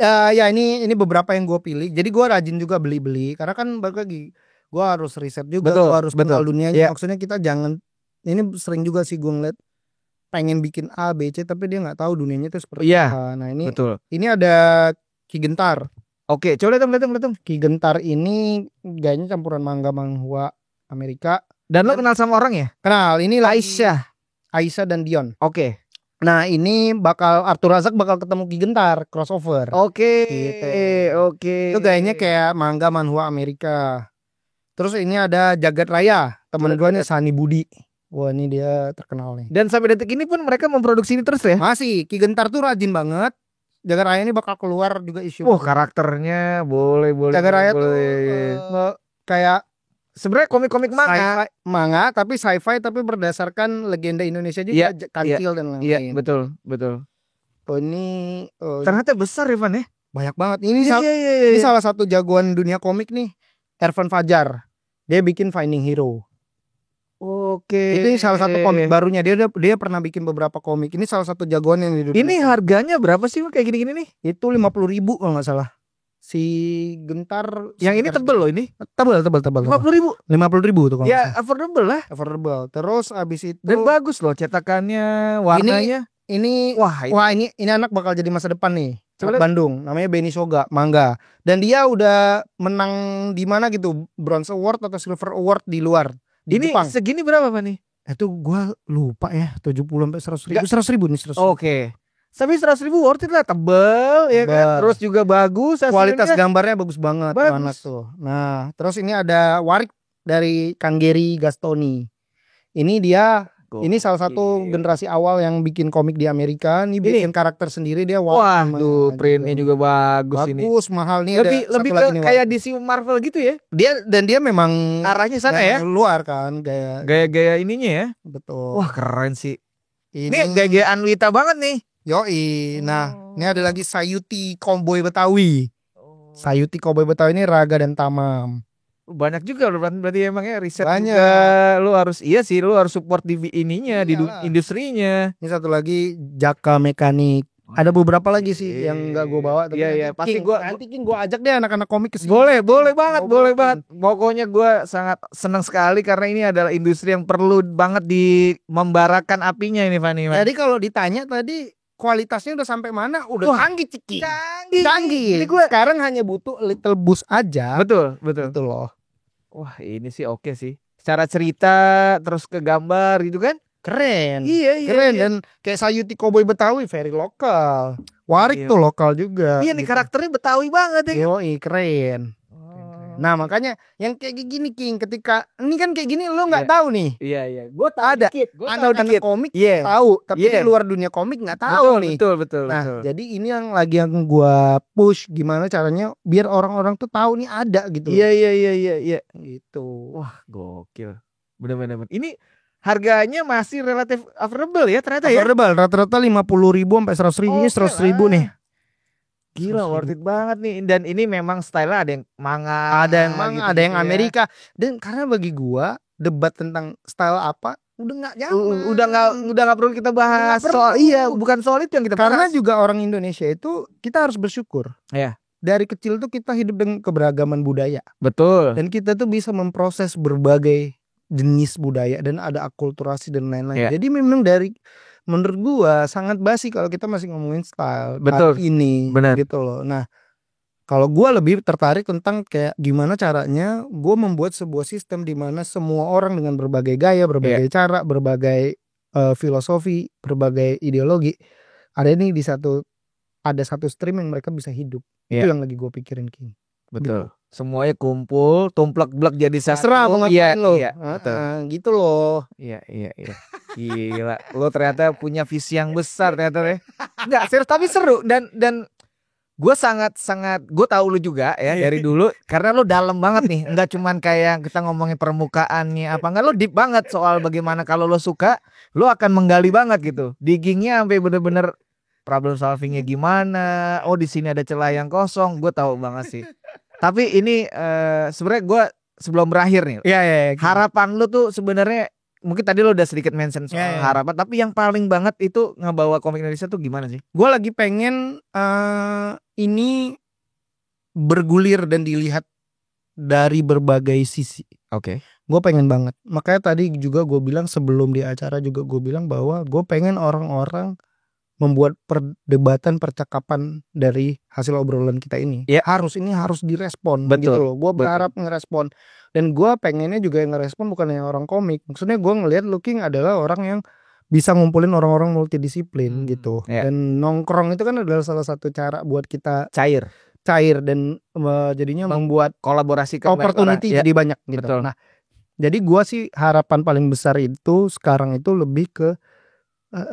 S1: Ya ini beberapa yang gue pilih. Jadi gue rajin juga beli karena kan balik lagi gue harus riset juga, gue harus kenal dunianya. Maksudnya kita jangan, ini sering juga sih gue ngeliat pengen bikin A B C tapi dia nggak tahu dunianya itu seperti apa. Nah ini ada Ki Gentar. Oke, coba lihat. Ki Gentar ini gayanya campuran manga manhwa Amerika.
S2: Dan lo kenal sama orang ya?
S1: Kenal. Ini
S2: Aisyah
S1: dan Dion.
S2: Oke.
S1: Nah ini Arthur Razak bakal ketemu Ki Gentar, crossover.
S2: Oke.
S1: Itu gayanya kayak manga manhwa Amerika. Terus ini ada Jagat Raya, temen gue nih Sani Budi. Wah ini dia terkenal nih.
S2: Dan sampai detik ini pun mereka memproduksi ini terus ya.
S1: Masih Ki Gentar tuh rajin banget. Jagat Raya ini bakal keluar juga isu.
S2: Wah karakternya boleh.
S1: Jagat Raya tuh kayak
S2: sebenarnya komik-komik
S1: manga tapi sci-fi tapi berdasarkan legenda Indonesia juga, Kancil dan lain-lain.
S2: Iya betul.
S1: Oh ini
S2: ternyata besar Ivan ya.
S1: Banyak banget. Ini salah satu jagoan dunia komik nih, Ervan Fajar. Dia bikin Finding Hero.
S2: Oke.
S1: Ini salah satu komik barunya. Dia pernah bikin beberapa komik. Ini salah satu jagoan yang di dunia.
S2: Ini harganya berapa sih kayak gini-gini nih?
S1: Itu 50.000 kalau nggak salah. Si Gentar
S2: yang ini tebel loh ini.
S1: Tebel.
S2: 50.000
S1: tuh kalau.
S2: Ya affordable lah.
S1: Affordable. Terus abis itu
S2: dan bagus loh cetakannya, warnanya.
S1: Ini anak bakal jadi masa depan nih.
S2: Coba
S1: Bandung, namanya Benny Soga, manga. Dan dia udah menang di mana gitu, Bronze Award atau Silver Award di luar. Di
S2: ini
S1: Jepang.
S2: Segini berapa Pak nih?
S1: Itu gua lupa ya, 70 sampai 100.000. 100.000 nih 100.000.
S2: Oke. Tapi 100.000 worth it lah, tebel ya kan. Terus juga bagus.
S1: Kualitas gambarnya bagus banget. Anak tuh. Nah, terus ini ada Warik dari Kang Gary Gastoni. Ini dia. Ini salah satu generasi awal yang bikin komik di Amerika. Ini bikin karakter sendiri dia.
S2: Wah, tuh printnya juga bagus ini.
S1: Bagus, mahal nih.
S2: Lebih ke kayak DC Marvel gitu ya.
S1: Dia memang
S2: arahnya sana ya.
S1: Luar kan
S2: gaya ininya ya.
S1: Betul.
S2: Wah keren sih. Ini gaya Anwita banget nih.
S1: Yoi. Nah, ini ada lagi Sayuti Cowboy Betawi. Sayuti Cowboy Betawi ini Raga dan Tamam.
S2: Banyak juga berarti emangnya riset
S1: banyak
S2: juga. Lu harus support di ininya.
S1: Iyalah.
S2: Di industrinya.
S1: Ini satu lagi Jaka Mekanik. Ada beberapa lagi sih yang nggak gue bawa.
S2: Iya pasti
S1: nanti gue ajak deh anak-anak komik kesini.
S2: Boleh banget. Pokoknya gue sangat senang sekali karena ini adalah industri yang perlu banget membarakan apinya ini Fani.
S1: Jadi kalau ditanya tadi kualitasnya udah sampai mana? Udah canggih Ciki. Canggih. Jadi gue sekarang hanya butuh little boost aja.
S2: Betul
S1: loh.
S2: Wah ini sih oke sih. Secara cerita terus ke gambar gitu kan.
S1: Keren.
S2: Iya.
S1: Keren dan kayak Sayuti Cowboy Betawi very lokal. Warik tuh lokal juga.
S2: Iya nih karakternya Betawi banget ya.
S1: Yoi keren. Nah makanya yang kayak gini King, ketika ini kan kayak gini lo nggak tahu nih.
S2: Iya.
S1: Gue ada anak komik tahu, tapi di luar dunia komik nggak tahu nih.
S2: Betul.
S1: Nah jadi ini yang lagi yang gue push gimana caranya biar orang-orang tuh tahu nih ada gitu.
S2: Iya.
S1: Gitu.
S2: Wah gokil. Bener. Ini harganya masih relatif affordable ya ternyata
S1: affordable, rata-rata 50.000 sampai 100.000. Ini 100.000 nih.
S2: Gila worth it banget nih. Dan ini memang style ada yang manga,
S1: ada yang Amerika. Dan karena bagi gua debat tentang style apa udah nggak
S2: udah nggak perlu kita bahas bukan soal itu yang kita bahas.
S1: Karena juga orang Indonesia itu kita harus bersyukur.
S2: Iya.
S1: Dari kecil tuh kita hidup dengan keberagaman budaya.
S2: Betul.
S1: Dan kita tuh bisa memproses berbagai jenis budaya dan ada akulturasi dan lain-lain. Jadi memang menurut gua sangat basi kalau kita masih ngomongin style.
S2: Betul.
S1: Ini
S2: benar
S1: gitu loh. Nah, kalau gua lebih tertarik tentang kayak gimana caranya gua membuat sebuah sistem di mana semua orang dengan berbagai gaya, berbagai cara, berbagai filosofi, berbagai ideologi ada satu stream yang mereka bisa hidup. Itu yang lagi gua pikirin King.
S2: Betul. Gitu. Semuanya kumpul, tumplek-blek jadi satu.
S1: Iya, gitu loh.
S2: Iya. Gila, lo ternyata punya visi yang besar ternyata ya. Enggak, serius tapi seru dan gue sangat gue tahu lu juga ya dari dulu karena lo dalam banget nih. Enggak cuman kayak kita ngomongin permukaannya apa enggak, lo deep banget soal bagaimana kalau lo suka, lo akan menggali banget gitu. Diggingnya sampai bener-bener problem solvingnya gimana. Oh di sini ada celah yang kosong, gue tahu banget sih. Tapi ini sebenarnya gue sebelum berakhir nih, harapan lu tuh sebenarnya mungkin tadi lo udah sedikit mention soal harapan, tapi yang paling banget itu ngebawa komik Indonesia tuh gimana sih?
S1: Gue lagi pengen ini bergulir dan dilihat dari berbagai sisi.
S2: Oke.
S1: Gue pengen banget. Makanya tadi juga gue bilang sebelum di acara juga gue bilang bahwa gue pengen orang-orang membuat perdebatan percakapan dari hasil obrolan kita ini. Harus direspon.
S2: Betul.
S1: Gitu loh. Gue berharap ngerespon. Dan gue pengennya juga yang ngerespon bukan yang orang komik. Maksudnya gue ngelihat Looking adalah orang yang bisa ngumpulin orang-orang multidisiplin gitu. Dan nongkrong itu kan adalah salah satu cara buat kita
S2: cair.
S1: cair dan jadinya membuat
S2: kolaborasi ke banyak
S1: opportunity
S2: orang. Ya,
S1: jadi banyak gitu.
S2: betul.
S1: Nah, jadi gua sih harapan paling besar itu sekarang itu lebih ke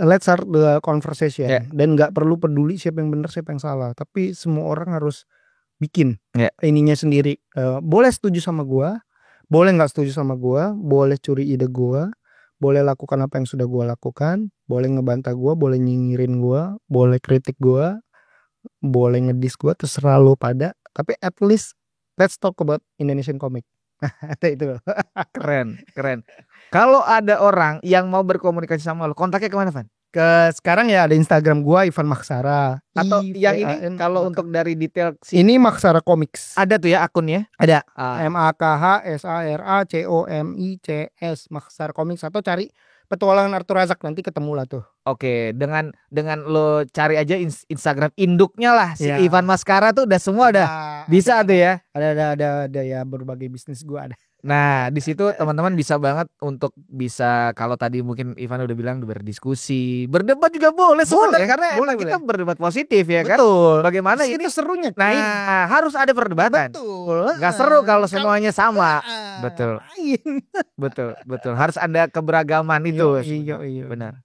S1: let's start the conversation
S2: Ya.
S1: dan nggak perlu peduli siapa yang benar siapa yang salah, tapi semua orang harus bikin
S2: Ya.
S1: ininya sendiri. Boleh setuju sama gua, boleh nggak setuju sama gua, boleh curi ide gua, boleh lakukan apa yang sudah gua lakukan, boleh ngebantah gua, boleh nyinyirin gua, boleh kritik gua, boleh ngedis gua, terserah lo pada. Tapi at least let's talk about Indonesian comic. Itu
S2: Keren. Kalau ada orang yang mau berkomunikasi sama lo, kontaknya kemana, Van?
S1: ke sekarang ya ada Instagram gua Ivan Maksara.
S2: Atau yang ini
S1: IVAN
S2: kalau
S1: Maka-
S2: untuk dari detail
S1: ini Maksara Comics.
S2: ada tuh ya akunnya.
S1: Ada
S2: Ah,
S1: MAKHSARACOMICS Maksara Comics, atau cari Petualangan Arthur Razak, nanti ketemu lah tuh.
S2: Oke, dengan lo cari aja Instagram induknya lah si
S1: Ya.
S2: Ivan Maskara tuh udah semua ada. Bisa tuh ya.
S1: Ada ya, berbagai bisnis gua ada.
S2: Nah, di situ teman-teman bisa banget untuk bisa, kalau tadi mungkin Ivan udah bilang berdiskusi, berdebat juga boleh sebenarnya, karena
S1: boleh,
S2: emang kita berdebat positif ya kan.
S1: Betul.
S2: Bagaimana
S1: Itu
S2: ini?
S1: serunya.
S2: Nah, harus ada perdebatan.
S1: Betul.
S2: Nggak seru kalau semuanya sama. Betul.
S1: Lain.
S2: Betul. Harus ada keberagaman itu.
S1: Iya.
S2: Benar.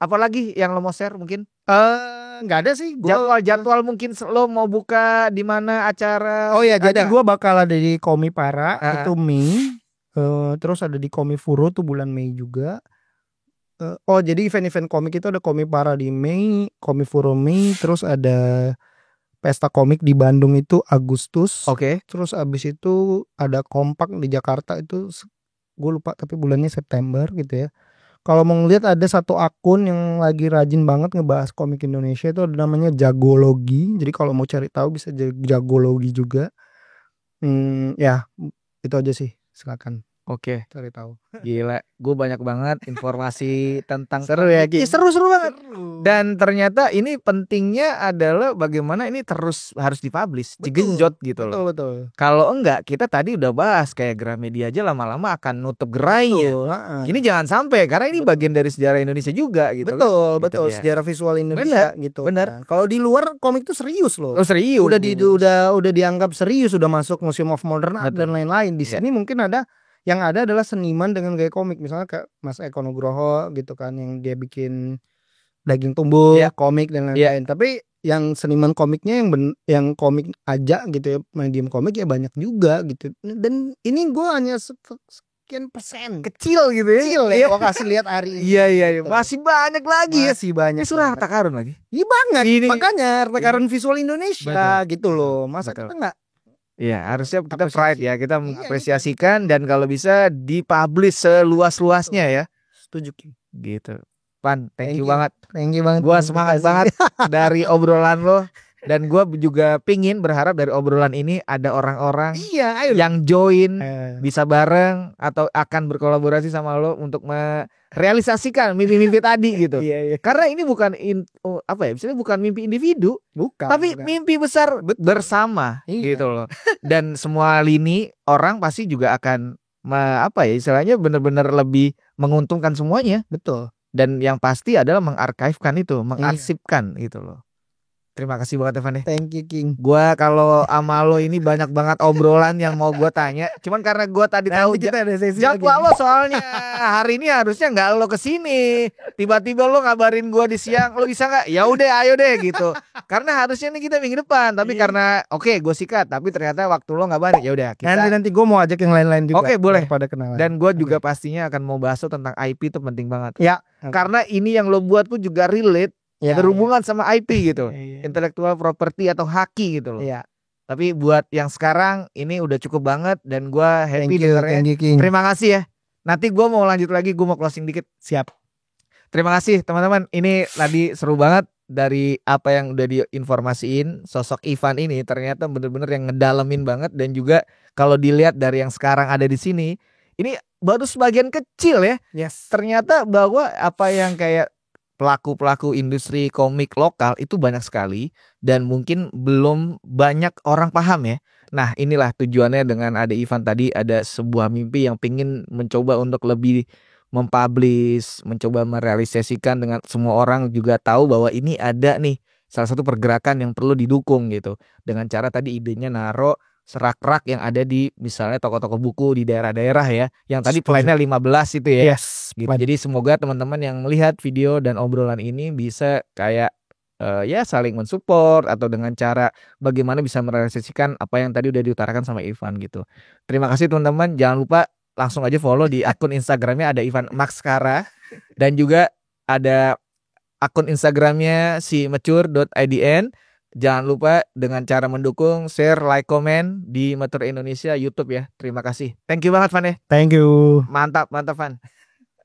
S2: Apalagi yang lo mau share mungkin?
S1: Nggak ada sih.
S2: Jadwal mungkin lo mau buka di mana acara?
S1: Oh ya, jadi
S2: ada.
S1: gua bakal ada di Komi Para
S2: Ah.
S1: itu Mei. Terus ada di Komi Furo tuh bulan Mei juga. Jadi event-event komik itu ada Komi Para di Mei, Komi Furo Mei, terus ada Pesta Komik di Bandung itu Agustus.
S2: Oke.
S1: Terus abis itu ada Kompak di Jakarta itu gue lupa tapi bulannya September gitu ya. Kalau mau ngeliat ada satu akun yang lagi rajin banget ngebahas komik Indonesia, itu ada namanya Jagologi. Jadi kalau mau cari tahu bisa Jagologi juga. Ya itu aja sih, silakan
S2: Oke.
S1: cari tahu.
S2: Gila, gue banyak banget informasi tentang
S1: Seru ya,
S2: komik.
S1: Ki?
S2: Seru banget.
S1: Seru.
S2: Dan ternyata ini pentingnya adalah bagaimana ini terus harus dipublish, digenjot gitu loh.
S1: Betul.
S2: Kalau enggak, kita tadi udah bahas kayak Gramedia aja lama-lama akan nutup gerainya. Ini jangan sampai, karena ini bagian dari sejarah Indonesia juga gitu.
S1: Betul.
S2: Gitu ya.
S1: Sejarah visual Indonesia gitu.
S2: bener.
S1: Nah, kalau di luar komik itu serius loh.
S2: Oh, serius.
S1: Udah dianggap serius, udah masuk Museum of Modern Art dan lain-lain. Di sini mungkin ada adalah seniman dengan gaya komik, misalnya kayak Mas Eko Nugroho gitu kan, yang dia bikin daging tumbuh, komik dan lain-lain. Tapi yang seniman komiknya yang komik aja gitu ya, medium komik ya banyak juga gitu. Dan ini gue hanya sekian persen
S2: kecil gitu ya.
S1: Kecil ya. Gue kasih lihat hari ini.
S2: Iya. Masih banyak lagi ya.
S1: Masih banyak.
S2: Ini surah harta karun lagi.
S1: Iya banget.
S2: Ini,
S1: makanya harta karun visual Indonesia gitu loh. Masa
S2: Betul.
S1: kita nggak?
S2: Iya, harusnya kita pride ya, kita mengapresiasikan dan kalau bisa dipublish seluas-luasnya ya.
S1: Setuju, Ki.
S2: Gitu. Pan, thank you banget.
S1: Thank you banget.
S2: Gua semangat banget dari obrolan lo, dan gua juga berharap dari obrolan ini ada orang-orang yang join, bisa bareng atau akan berkolaborasi sama lo untuk merealisasikan mimpi-mimpi tadi gitu.
S1: Iya.
S2: Karena ini bukan misalnya bukan mimpi individu, tapi mimpi besar bersama gitu loh. Dan semua lini orang pasti juga akan istilahnya benar-benar lebih menguntungkan semuanya.
S1: Betul.
S2: Dan yang pasti adalah mengarchivekan itu, mengarsipkan gitu loh. Terima kasih banget Evan deh.
S1: Thank you King.
S2: Gua kalau sama lo ini banyak banget obrolan yang mau gua tanya. Cuman karena gua tadi tahu jadwal lo soalnya hari ini harusnya nggak lo kesini. Tiba-tiba lo ngabarin gua di siang, lo bisa nggak? Ya udah, ayo deh gitu. Karena harusnya nih kita minggu depan, tapi karena gue sikat, tapi ternyata waktu lo ngabarin, ya udah.
S1: Nanti gua mau ajak yang lain-lain juga.
S2: Oke, boleh.
S1: Pada kenalan.
S2: Dan gua juga pastinya akan mau bahas tentang IP itu penting banget.
S1: Ya.
S2: Karena ini yang lo buat pun juga relate. Berhubungan sama IP gitu, intellectual property atau haki gitu loh. Tapi buat yang sekarang ini udah cukup banget dan gue happy dengarnya. Terima kasih ya. Nanti gue mau lanjut lagi, gue mau closing dikit.
S1: Siap.
S2: Terima kasih teman-teman. Ini tadi seru banget dari apa yang udah diinformasiin. Sosok Ivan ini ternyata bener-bener yang ngedalemin banget, dan juga kalau dilihat dari yang sekarang ada di sini, ini baru sebagian kecil ya. Ternyata bahwa apa yang kayak pelaku-pelaku industri komik lokal itu banyak sekali dan mungkin belum banyak orang paham ya. Nah, inilah tujuannya dengan ada Ivan tadi, ada sebuah mimpi yang pingin mencoba untuk lebih mempublish, mencoba merealisasikan dengan semua orang juga tahu bahwa ini ada nih salah satu pergerakan yang perlu didukung gitu. Dengan cara tadi idenya naro serak-rak yang ada di misalnya toko-toko buku di daerah-daerah ya. Yang tadi
S1: Setuju.
S2: plannya 15 itu ya.
S1: Yes.
S2: Gitu. Jadi semoga teman-teman yang melihat video dan obrolan ini bisa kayak ya saling mensupport atau dengan cara bagaimana bisa merealisasikan apa yang tadi udah diutarakan sama Ivan gitu. Terima kasih teman-teman. Jangan lupa langsung aja follow di akun Instagramnya ada Ivan Maxkara dan juga ada akun Instagramnya si mature.idn. Jangan lupa dengan cara mendukung, share, like, komen di Mature Indonesia YouTube ya. Terima kasih. Thank you banget Van ya.
S1: Thank you.
S2: Mantap Van.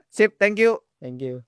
S2: Sip, thank you.
S1: Thank you.